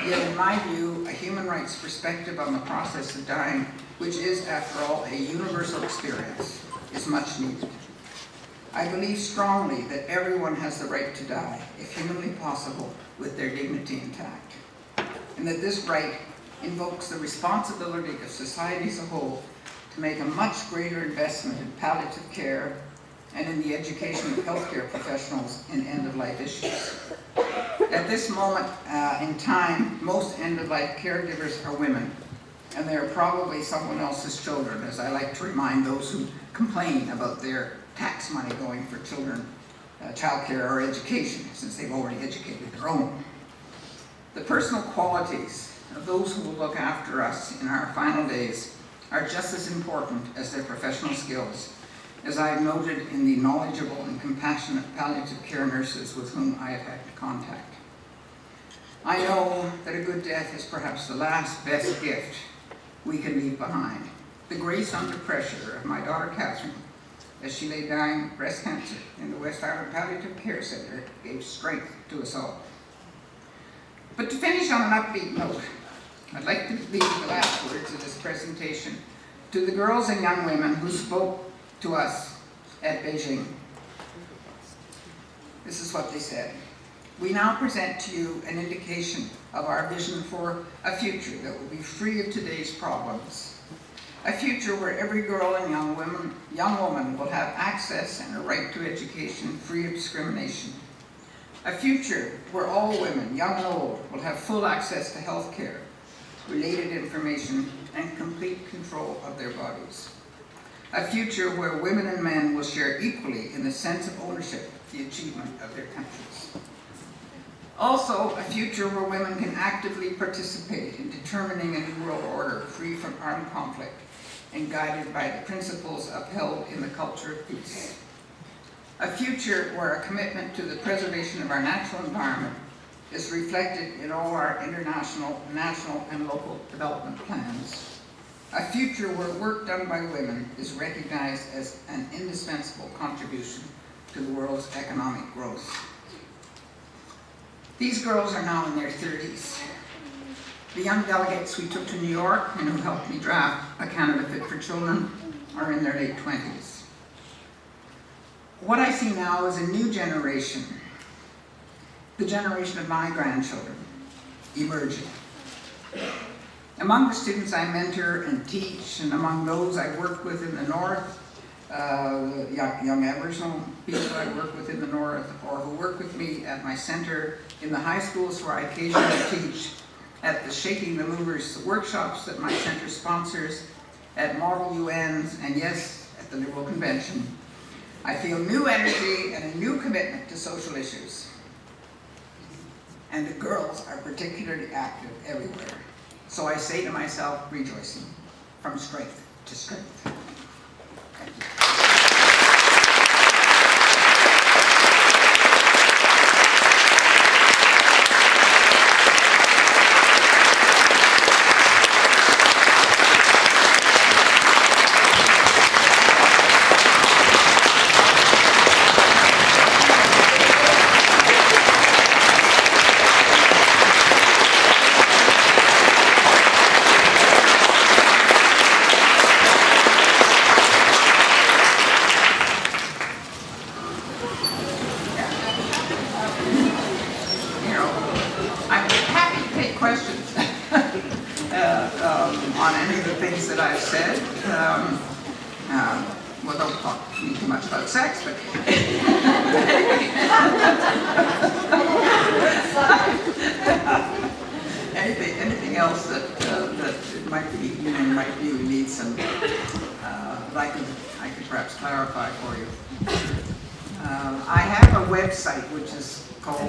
Speaker 3: Yet in my view, a human rights perspective on the process of dying, which is, after all, a universal experience, is much needed. I believe strongly that everyone has the right to die, if humanly possible, with their dignity intact, and that this right invokes the responsibility of society as a whole to make a much greater investment in palliative care and in the education of healthcare professionals in end-of-life issues. At this moment in time, most end-of-life caregivers are women, and they are probably someone else's children, as I like to remind those who complain about their tax money going for children, childcare or education, since they've already educated their own. The personal qualities of those who will look after us in our final days are just as important as their professional skills, as I have noted in the knowledgeable and compassionate palliative care nurses with whom I have had contact. I know that a good death is perhaps the last best gift we can leave behind. The grace under pressure of my daughter Catherine, as she lay dying of breast cancer in the West Island Palliative Care Centre, gave strength to us all. But to finish on an upbeat note, I'd like to leave the last words of this presentation to the girls and young women who spoke to us at Beijing. This is what they said. We now present to you an indication of our vision for a future that will be free of today's problems. A future where every girl and young woman will have access and a right to education free of discrimination. A future where all women, young and old, will have full access to health care, related information, and complete control of their bodies. A future where women and men will share equally in the sense of ownership of the achievement of their countries. Also, a future where women can actively participate in determining a new world order free from armed conflict and guided by the principles upheld in the culture of peace. A future where a commitment to the preservation of our natural environment is reflected in all our international, national, and local development plans. A future where work done by women is recognized as an indispensable contribution to the world's economic growth. These girls are now in their 30s. The young delegates we took to New York and who helped me draft A Canada Fit for Children are in their late 20s. What I see now is a new generation, the generation of my grandchildren, emerging. Among the students I mentor and teach, and among those I work with in the North, young Aboriginal people I work with in the North, or who work with me at my center in the high schools where I occasionally teach, at the Shaking the Movers workshops that my center sponsors, at Model UNs, and yes, at the Liberal Convention, I feel new energy and a new commitment to social issues. And the girls are particularly active everywhere. So I say to myself, rejoicing, from strength to strength. Thank you. On any of the things that I've said, well, don't talk to me too much about sex, but anything else that it might be, might view needs some, I could perhaps clarify for you. I have a website which is called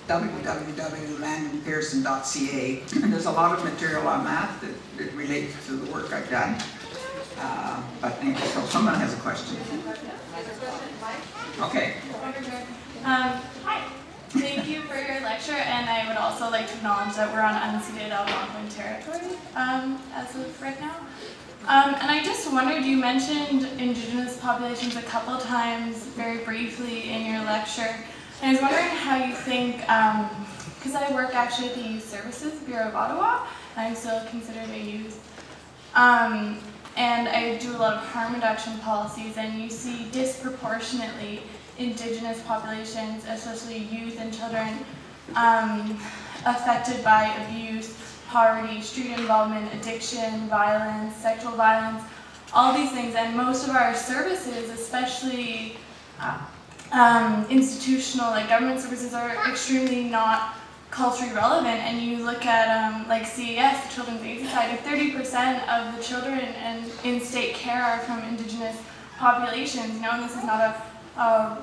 Speaker 3: www.landonpearson.ca. And there's a lot of material on that relates to the work I've done. But anyway, so someone has a question. Okay.
Speaker 4: Hi. Thank you for your lecture, and I would also like to acknowledge that we're on unceded Algonquin territory as of right now. And I just wondered, you mentioned Indigenous populations a couple times very briefly in your lecture, and I was wondering how you think, because I work actually at the Youth Services Bureau of Ottawa, and I'm still considered a youth, and I do a lot of harm reduction policies, and you see disproportionately Indigenous populations, especially youth and children, affected by abuse, poverty, street involvement, addiction, violence, sexual violence, all these things. And most of our services, especially institutional, like government services, are extremely not culturally relevant. And you look at like CAS, the Children's Aid Society, 30% of the children in state care are from Indigenous populations. You know, and this is not a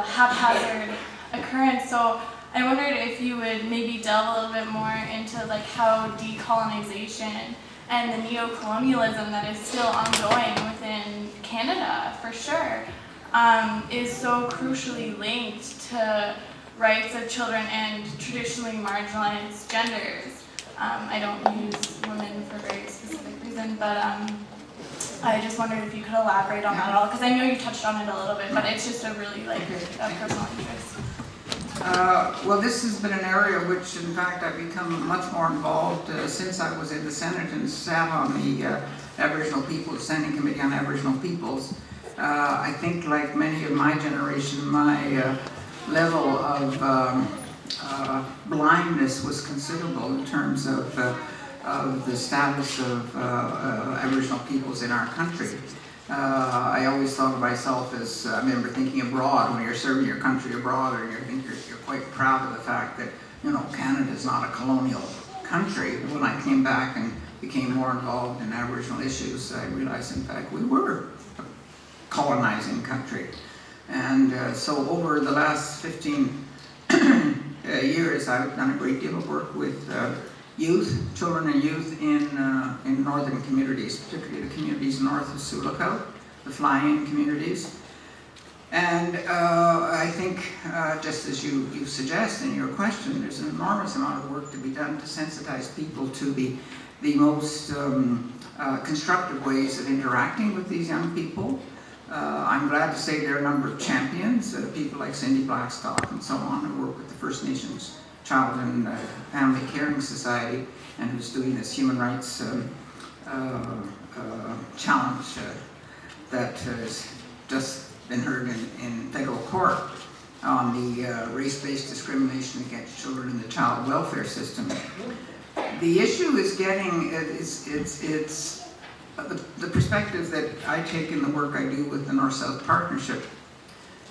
Speaker 4: haphazard occurrence. So I wondered if you would maybe delve a little bit more into like how decolonization and the neo-colonialism that is still ongoing within Canada, for sure, is so crucially linked to rights of children and traditionally marginalized genders. I don't use women for a very specific reason, but I just wondered if you could elaborate on that at all, because I know you touched on it a little bit, but it's just a really like a personal interest.
Speaker 3: Well, this has been an area which, in fact, I've become much more involved since I was in the Senate and sat on the Aboriginal Peoples, Standing Committee on Aboriginal Peoples. I think, like many of my generation, my level of blindness was considerable in terms of the status of Aboriginal peoples in our country. I always thought of myself as, I remember thinking abroad, when you're serving your country abroad, and you're quite proud of the fact that, you know, Canada is not a colonial country. When I came back and became more involved in Aboriginal issues, I realized, in fact, we were a colonizing country. And so over the last 15 years, I've done a great deal of work with youth, children and youth in northern communities, particularly the communities north of Sioux Lookout, the fly-in communities. And I think, just as you suggest in your question, there's an enormous amount of work to be done to sensitize people to the most constructive ways of interacting with these young people. I'm glad to say there are a number of champions, people like Cindy Blackstock and so on, who work with the First Nations Child and Family Caring Society, and who's doing this human rights challenge that has just been heard in federal court on the race-based discrimination against children in the child welfare system. The issue is getting, it's the perspective that I take in the work I do with the North-South Partnership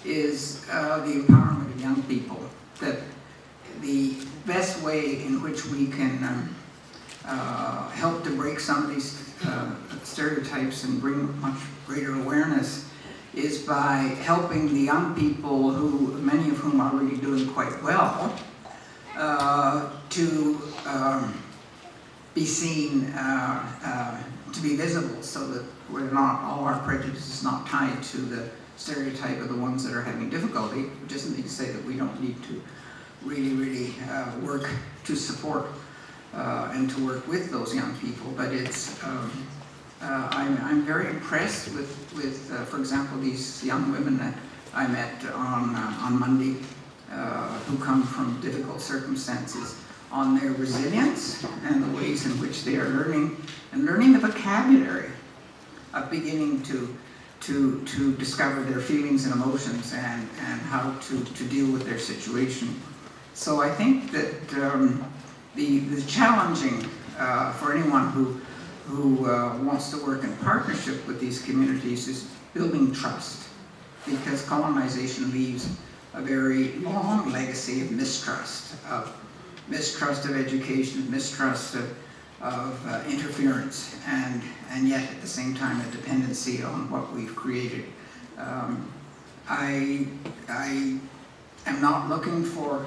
Speaker 3: is the empowerment of young people, that the best way in which we can help to break some of these stereotypes and bring much greater awareness is by helping the young people, who many of whom are really doing quite well, to be seen, to be visible, so that we're not, all our prejudice is not tied to the stereotype of the ones that are having difficulty, which isn't to say that we don't need to really work to support and to work with those young people, but it's I'm very impressed with for example, these young women that I met on Monday who come from difficult circumstances, on their resilience and the ways in which they are learning the vocabulary of beginning to discover their feelings and emotions and how to deal with their situation. So I think that the challenging for anyone who wants to work in partnership with these communities is building trust, because colonization leaves a very long legacy of mistrust of education, mistrust of interference, and yet at the same time a dependency on what we've created. I am not looking for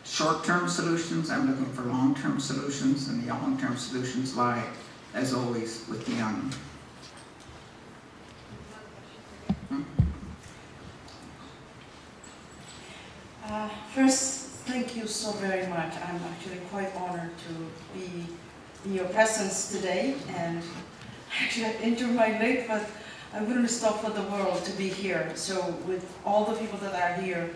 Speaker 3: short-term solutions, I'm looking for long-term solutions, and the long-term solutions lie, as always, with the young.
Speaker 5: First, thank you so very much. I'm actually quite honored to be in your presence today, and actually I entered my late, but I wouldn't stop for the world to be here. So with all the people that are here,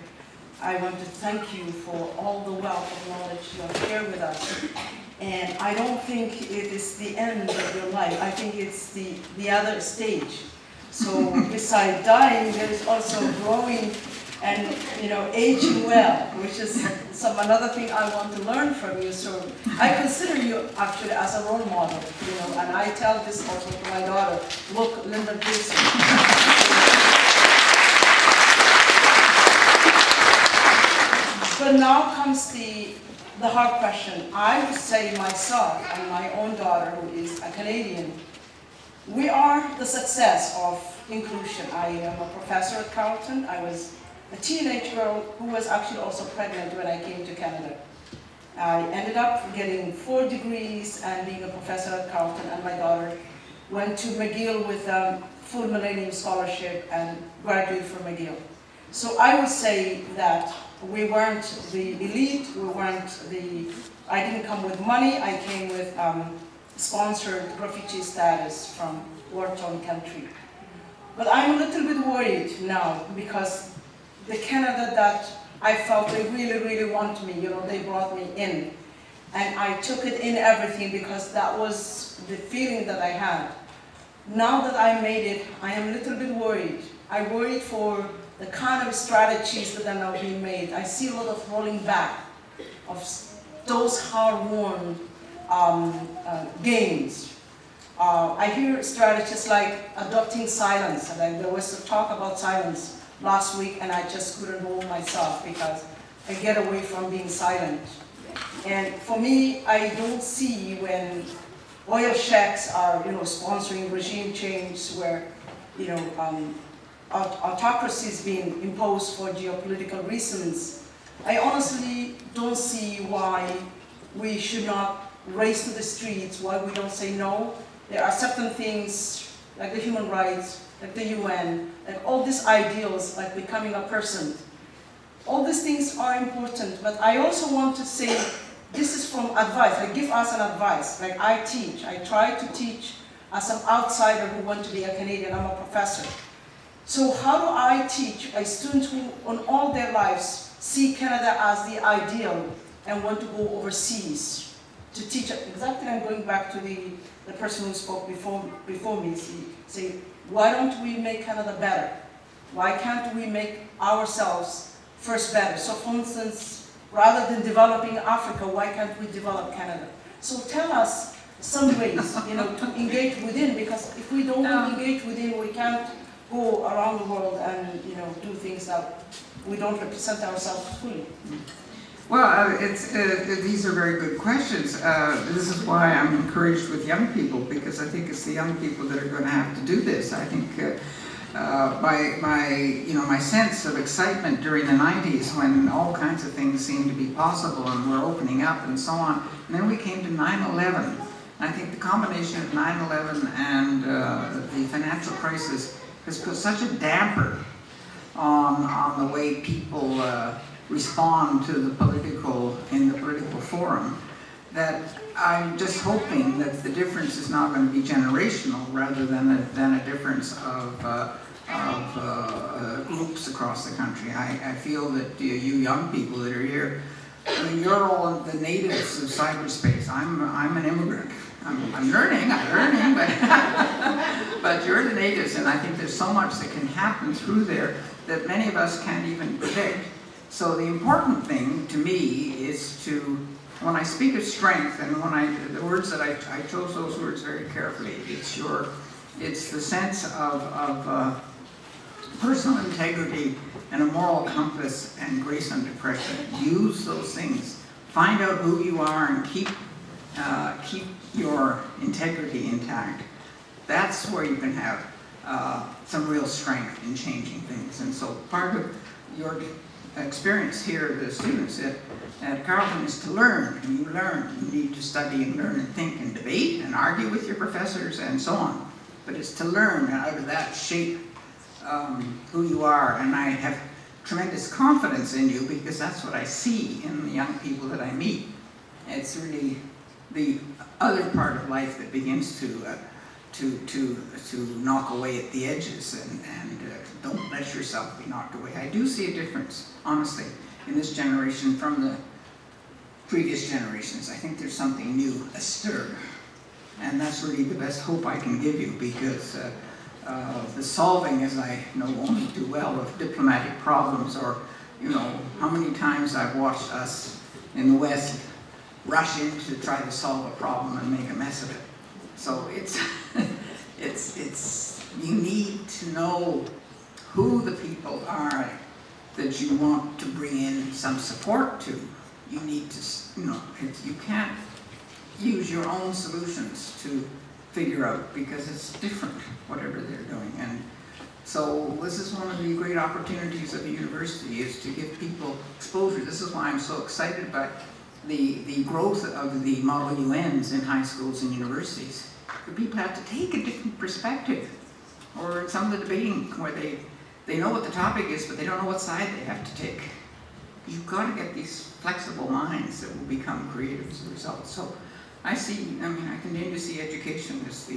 Speaker 5: I want to thank you for all the wealth of knowledge you have shared with us. And I don't think it is the end of your life. I think it's the other stage. So beside dying, there is also growing and aging well, which is another thing I want to learn from you. So I consider you actually as a role model, and I tell this also to my daughter, look, Landon Pearson. But now comes the hard question. I would say myself and my own daughter, who is a Canadian, we are the success of inclusion. I am a professor at Carleton. I was a teenage girl who was actually also pregnant when I came to Canada. I ended up getting 4 degrees and being a professor at Carleton, and my daughter went to McGill with a full Millennium Scholarship and graduated from McGill. So I would say that we weren't the elite, I didn't come with money, I came with sponsored refugee status from war-torn country. But I'm a little bit worried now because the Canada that I felt they really, really want me, they brought me in. And I took it in everything because that was the feeling that I had. Now that I made it, I am a little bit worried. I worried for the kind of strategies that are now being made. I see a lot of rolling back of those hard-won gains. I hear strategies like adopting silence, and there was a talk about silence last week, and I just couldn't hold myself because I get away from being silent. And for me, I don't see when oil sheikhs are, sponsoring regime change where, autocracy is being imposed for geopolitical reasons. I honestly don't see why we should not race to the streets, why we don't say no. There are certain things like the human rights, like the UN, like all these ideals, like becoming a person. All these things are important, but I also want to say, this is from advice, like give us an advice. Like I try to teach as an outsider who want to be a Canadian, I'm a professor. So how do I teach a student who on all their lives see Canada as the ideal and want to go overseas to teach? Exactly, I'm going back to the person who spoke before me, say, why don't we make Canada better? Why can't we make ourselves first better? So for instance, rather than developing Africa, why can't we develop Canada? So tell us some ways, to engage within, because if we don't engage within, we can't go around the world and, do things that we don't represent ourselves fully.
Speaker 3: Well, these are very good questions. This is why I'm encouraged with young people, because I think it's the young people that are going to have to do this. I think my sense of excitement during the 90s when all kinds of things seemed to be possible and we're opening up and so on, and then we came to 9/11. I think the combination of 9/11 and the financial crisis has put such a damper on the way people respond to the political forum, that I'm just hoping that the difference is not going to be generational rather than a difference of groups across the country. I feel that you young people that are here, you're all the natives of cyberspace. I'm an immigrant. I'm learning, but you're the natives, and I think there's so much that can happen through there that many of us can't even predict. So the important thing to me is to, when I speak of strength, and the words that I chose those words very carefully. It's the sense of personal integrity and a moral compass and grace under pressure. Use those things. Find out who you are and keep your integrity intact. That's where you can have some real strength in changing things. And so part of your experience here, the students at Carleton, is to learn, and you learn. You need to study and learn and think and debate and argue with your professors and so on. But it's to learn, and out of that shape who you are. And I have tremendous confidence in you because that's what I see in the young people that I meet. It's really the other part of life that begins to knock away at the edges, and don't let yourself be knocked away. I do see a difference, honestly, in this generation from the previous generations. I think there's something new astir, and that's really the best hope I can give you, because the solving, as I know only too well, of diplomatic problems, or how many times I've watched us in the West rush in to try to solve a problem and make a mess of it. So it's you need to know who the people are that you want to bring in some support to. You need to, you can't use your own solutions to figure out, because it's different, whatever they're doing. And so this is one of the great opportunities of the university, is to give people exposure. This is why I'm so excited about the growth of the Model UNs in high schools and universities. The people have to take a different perspective, or some of the debating where they know what the topic is, but they don't know what side they have to take. You've got to get these flexible minds that will become creative as a result. So I continue to see education as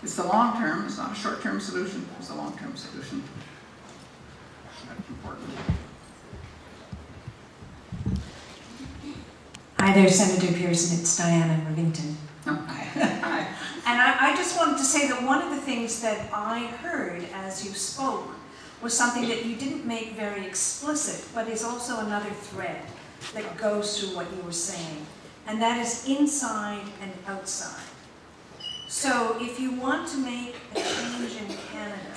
Speaker 3: it's the long term. It's not a short term solution. It's a long term solution. That's important.
Speaker 6: Hi there, Senator Pearson. It's Diana Rivington.
Speaker 3: Oh, hi.
Speaker 6: And I just wanted to say that one of the things that I heard as you spoke was something that you didn't make very explicit, but is also another thread that goes through what you were saying. And that is inside and outside. So if you want to make a change in Canada,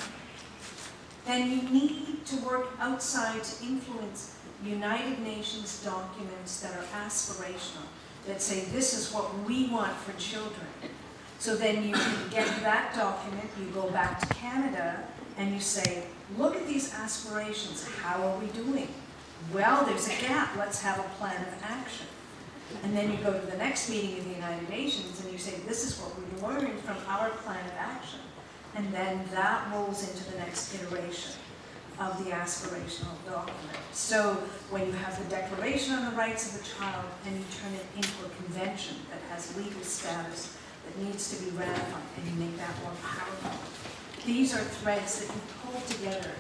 Speaker 6: then you need to work outside to influence United Nations documents that are aspirational, that say this is what we want for children. So then you can get that document, you go back to Canada, and you say, look at these aspirations, how are we doing? Well, there's a gap, let's have a plan of action. And then you go to the next meeting of the United Nations and you say, this is what we learned from our plan of action. And then that rolls into the next iteration of the aspirational document. So when you have the Declaration on the Rights of the Child and you turn it into a convention that has legal status, that needs to be ratified, and you make that more powerful. These are threads that you pull together.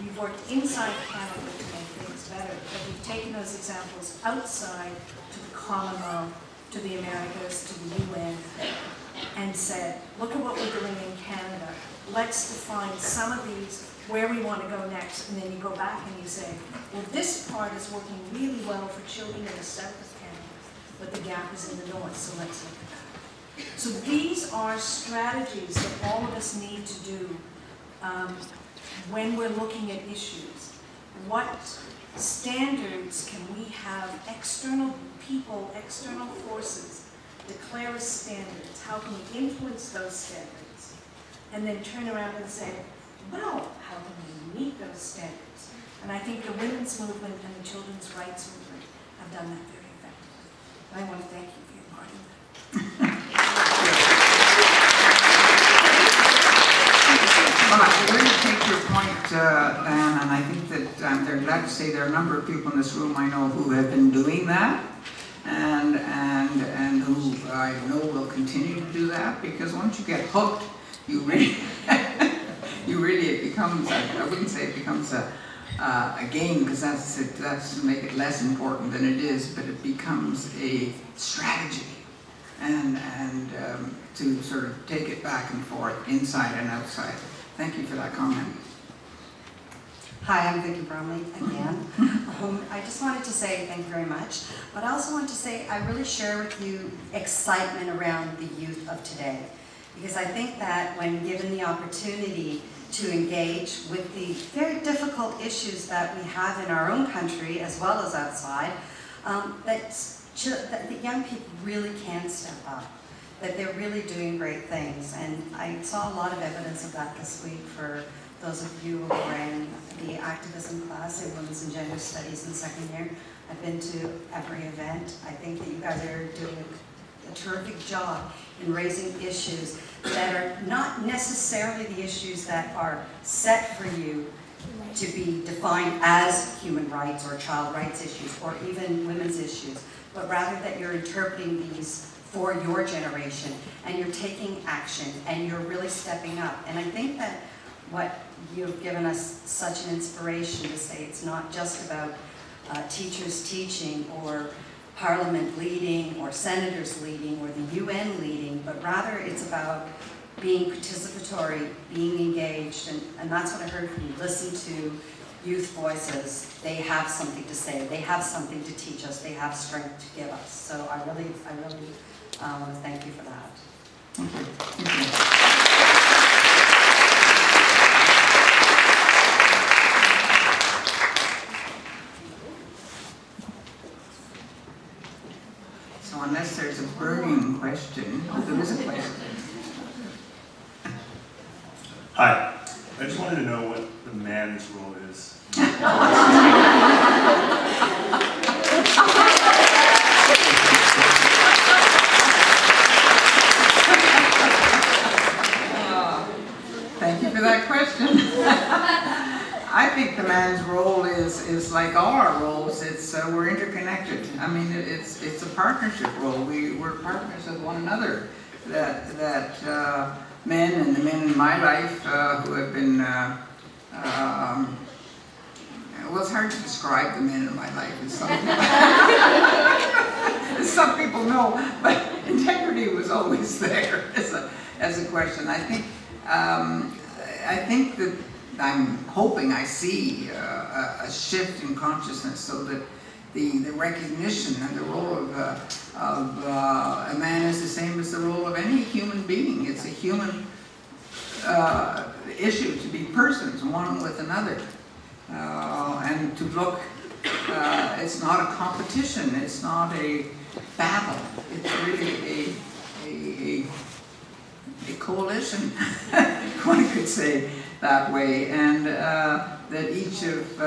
Speaker 6: You've worked inside Canada to make things better, but you've taken those examples outside to the Commonwealth, to the Americas, to the UN, and said, look at what we're doing in Canada. Let's define some of these, where we want to go next, and then you go back and you say, well, this part is working really well for children in the south of Canada, but the gap is in the north, so let's look at that. So these are strategies that all of us need to do when we're looking at issues. What standards can we have external people, external forces declare as standards? How can we influence those standards? And then turn around and say, well, how can we meet those standards? And I think the women's movement and the children's rights movement have done that very effectively. And I want to thank you for your part in that.
Speaker 3: Well, I really take your point, Diane, and I think that they're glad to say there are a number of people in this room I know who have been doing that, and who I know will continue to do that, because once you get hooked, you really, it becomes, I wouldn't say it becomes a game, because that's to make it less important than it is, but it becomes a strategy, and to sort of take it back and forth, inside and outside. Thank you for that comment.
Speaker 1: Hi, I'm Vicki Bromley again. I just wanted to say thank you very much, but I also want to say I really share with you excitement around the youth of today, because I think that when given the opportunity to engage with the very difficult issues that we have in our own country as well as outside, that the young people really can step up. that they're really doing great things. And I saw a lot of evidence of that this week for those of you who ran the activism class in Women's and Gender Studies in second year. I've been to every event. I think that you guys are doing a terrific job in raising issues that are not necessarily the issues that are set for you to be defined as human rights or child rights issues or even women's issues, but rather that you're interpreting these for your generation and you're taking action and you're really stepping up. And I think that what you've given us such an inspiration to say it's not just about teachers teaching or Parliament leading or senators leading or the UN leading, but rather it's about being participatory, being engaged, and that's what I heard from you. Listen to youth voices. They have something to say. They have something to teach us. They have strength to give us. So I really want to thank you for that.
Speaker 3: Thank you. Thank you. So unless there's a burning question, there is a question.
Speaker 7: Hi. I just wanted to know what the man's role is.
Speaker 3: Thank you for that question. I think the man's role is like all our roles. It's we're interconnected. I mean, it's a partnership role. We're partners with one another. That men and the men in my life who have been well, it's hard to describe the men in my life as some people know, but integrity was always there as a question. I think that I'm hoping I see a shift in consciousness so that the recognition and the role of a man is the same as the role of any human being. It's a human issue to be persons, one with another. And to look, it's not a competition, it's not a battle, it's really a coalition, one could say that way, and that each of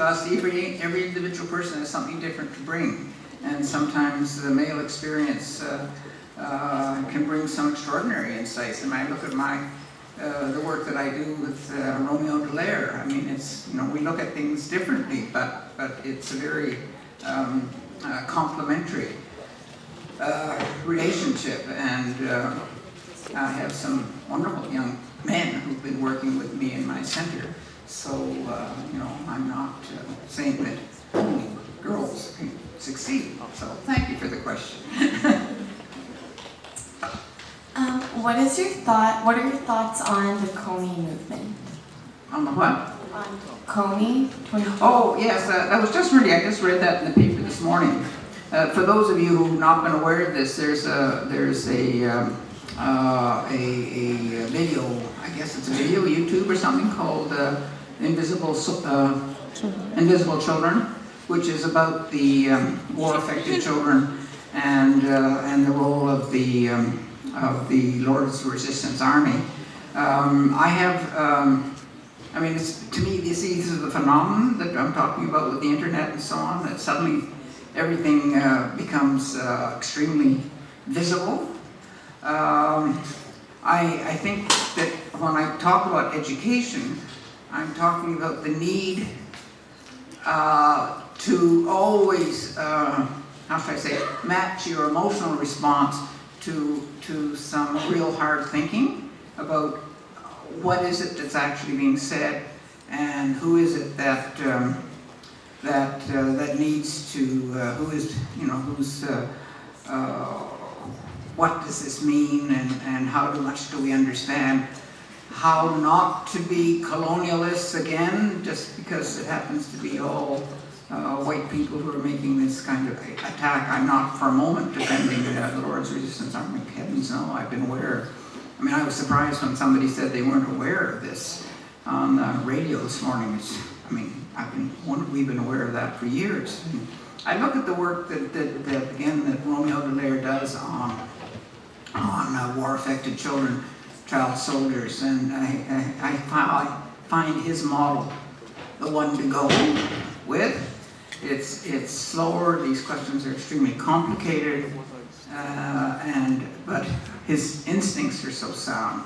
Speaker 3: us, every individual person has something different to bring, and sometimes the male experience can bring some extraordinary insights. And I look at the work that I do with Romeo Dallaire. I mean, it's, we look at things differently, but it's a very complementary relationship, and I have some wonderful young men who've been working with me in my center. So, I'm not saying that only girls can succeed. So, thank you for the question.
Speaker 8: What are your thoughts on the Coney movement?
Speaker 3: On the what?
Speaker 8: On Coney?
Speaker 3: Oh, yes, I just read that in the paper this morning. For those of you who've not been aware of this, there's a video, I guess it's a video, YouTube or something, called Invisible Children, which is about the war-affected children and the role of the Lord's Resistance Army. To me, this is the phenomenon that I'm talking about with the internet and so on, that suddenly everything becomes extremely visible. I think that when I talk about education, I'm talking about the need to always, match your emotional response to some real hard thinking about what is it that's actually being said, and who is it that needs to, what does this mean, and how much do we understand how not to be colonialists again, just because it happens to be all white people who are making this kind of attack. I'm not for a moment defending the Lord's Resistance Army. Heavens no, I've been aware. I was surprised when somebody said they weren't aware of this on the radio this morning. We've been aware of that for years. And I look at the work that Romeo Dallaire does on on war-affected children, child soldiers, and I find his model the one to go with. It's slower, these questions are extremely complicated, but his instincts are so sound,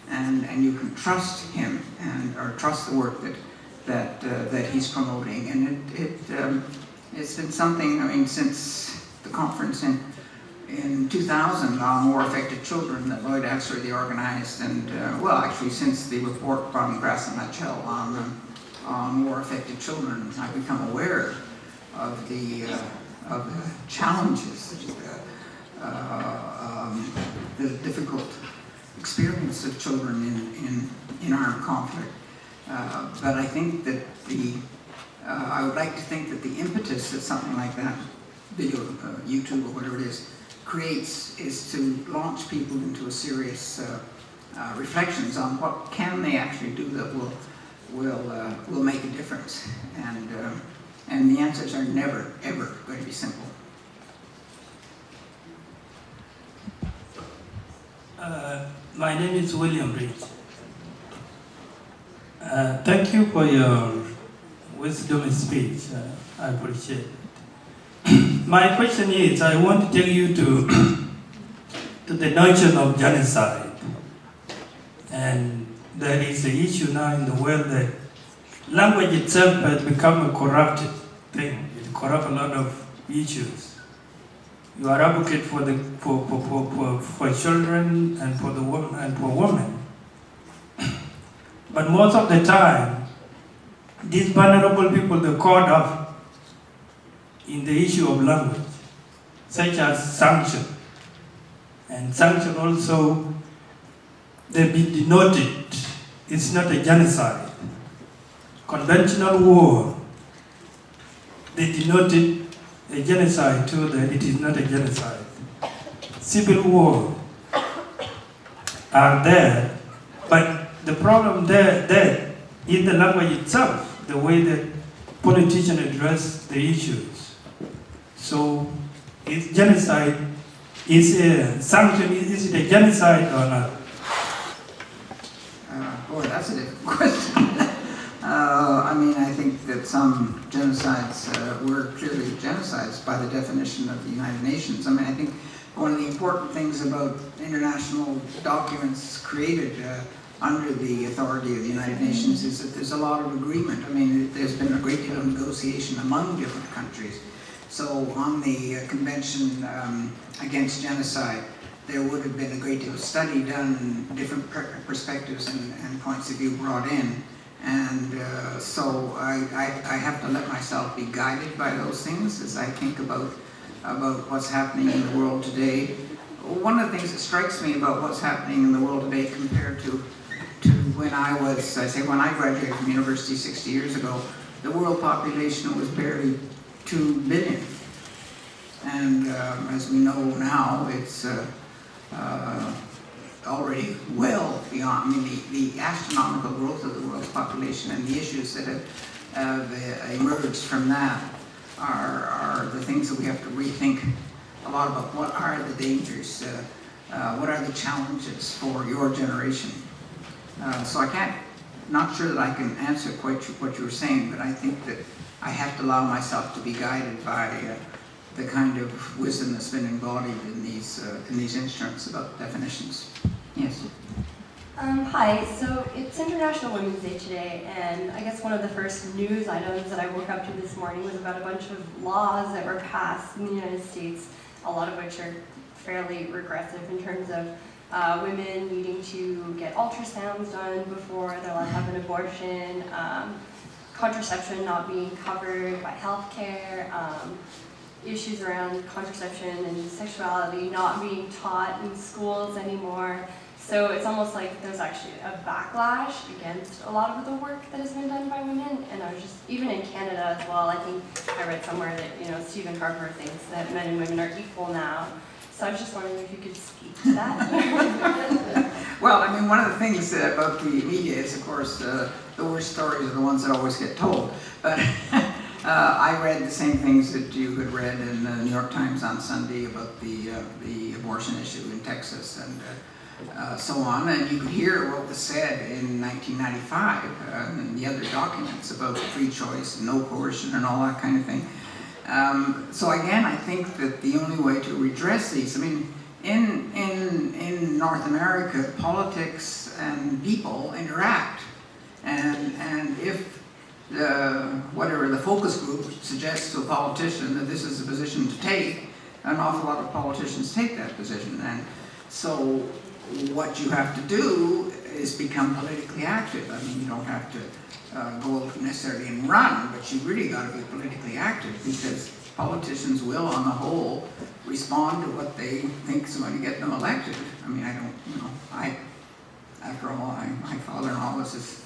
Speaker 3: and you can trust him or trust the work that he's promoting. And it's been something, I mean, since the conference in 2000 on war-affected children that Lloyd actually organized, and well, actually since the report from Grass and Patel on war-affected children, I've become aware of the challenges, the difficult experience of children in armed conflict. But I think that I would like to think that the impetus that something like that, video, YouTube or whatever it is, creates is to launch people into a serious reflections on what can they actually do that will make a difference. And the answers are never, ever going to be simple.
Speaker 9: My name is William Reed. Thank you for your wisdom speech. I appreciate it. My question is, I want to take you to the notion of genocide. And there is an issue now in the world that language itself has become a corrupted thing. It corrupts a lot of issues. You are advocate for children and for the women and for women. But most of the time, these vulnerable people are caught up in the issue of language, such as sanction. And sanction also, they be denoted, it's not a genocide. Conventional war, they denoted a genocide too, that it is not a genocide. Civil war are there, but the problem there is the language itself, the way that politicians address the issues. So, is genocide, is a sanction, is it a genocide or not?
Speaker 3: Boy, that's a difficult question. I mean, I think that some genocides were clearly genocides by the definition of the United Nations. I mean, I think one of the important things about international documents created under the authority of the United Nations is that there's a lot of agreement. I mean, there's been a great deal of negotiation among different countries. So on the Convention Against Genocide, there would have been a great deal of study done and different perspectives and points of view brought in. And so I have to let myself be guided by those things as I think about what's happening in the world today. One of the things that strikes me about what's happening in the world today compared to when when I graduated from university 60 years ago, the world population was barely 2 billion. And as we know now, it's already well beyond, I mean, the astronomical growth of the world's population and the issues that have emerged from that are the things that we have to rethink a lot about. What are the dangers? What are the challenges for your generation? So not sure that I can answer quite what you were saying, but I think that I have to allow myself to be guided by the kind of wisdom that's been embodied in these instruments about definitions. Yes.
Speaker 10: Hi, so it's International Women's Day today, and I guess one of the first news items that I woke up to this morning was about a bunch of laws that were passed in the United States, a lot of which are fairly regressive in terms of women needing to get ultrasounds done before they're allowed to have an abortion, contraception not being covered by healthcare, issues around contraception and sexuality not being taught in schools anymore. So it's almost like there's actually a backlash against a lot of the work that has been done by women. And I was just, even in Canada as well, I think I read somewhere that, Stephen Harper thinks that men and women are equal now. So I was just wondering if you could speak to that.
Speaker 3: Well, I mean, one of the things about the media is, of course, the worst stories are the ones that always get told. But I read the same things that you had read in the New York Times on Sunday about the abortion issue in Texas and so on, and you could hear what was said in 1995 and the other documents about free choice and no coercion and all that kind of thing. So again, I think that the only way to redress these, I mean, in North America, politics and people interact, and if whatever the focus group suggests to a politician that this is a position to take, an awful lot of politicians take that position, and so what you have to do is become politically active. I mean, you don't have to go necessarily and run, but you really got to be politically active, because politicians will, on the whole, respond to what they think is going to get them elected. I mean, I don't, you know, after all, my father-in-law was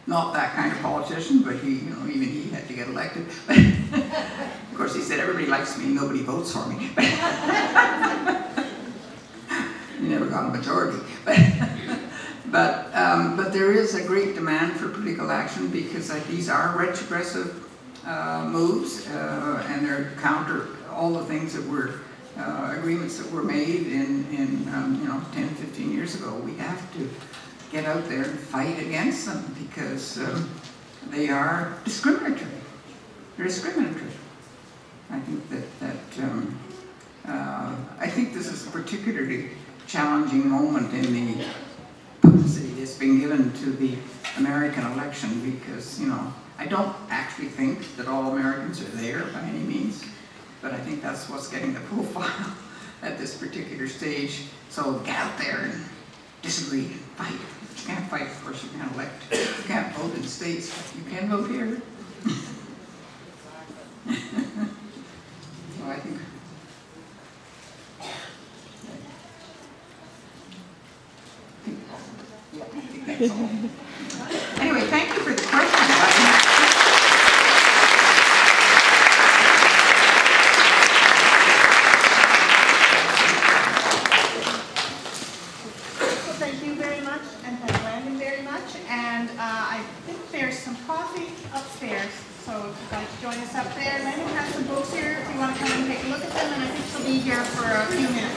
Speaker 3: not that kind of politician, but he, you know, even he had to get elected. Of course, he said, everybody likes me, nobody votes for me. He never got a majority. But there is a great demand for political action, because these are retrogressive moves, and they're counter all the things that were agreements that were made in 10, 15 years ago. We have to get out there and fight against them, because they are discriminatory. They're discriminatory. I think I think this is a particularly challenging moment in the publicity that's been given to the American election, because, you know, I don't actually think that all Americans are there by any means, but I think that's what's getting the profile at this particular stage. So get out there and disagree and fight. You can't fight, of course, you can't elect. You can't vote in states, but you can vote here. So I think that's all. Anyway, thank you for the question.
Speaker 2: Thank you very much, and thank Landon very much. And I think there's some coffee upstairs, so if you'd like to join us up there. Landon has some books here if you want to come and take a look at them, and I think she'll be here for a few minutes.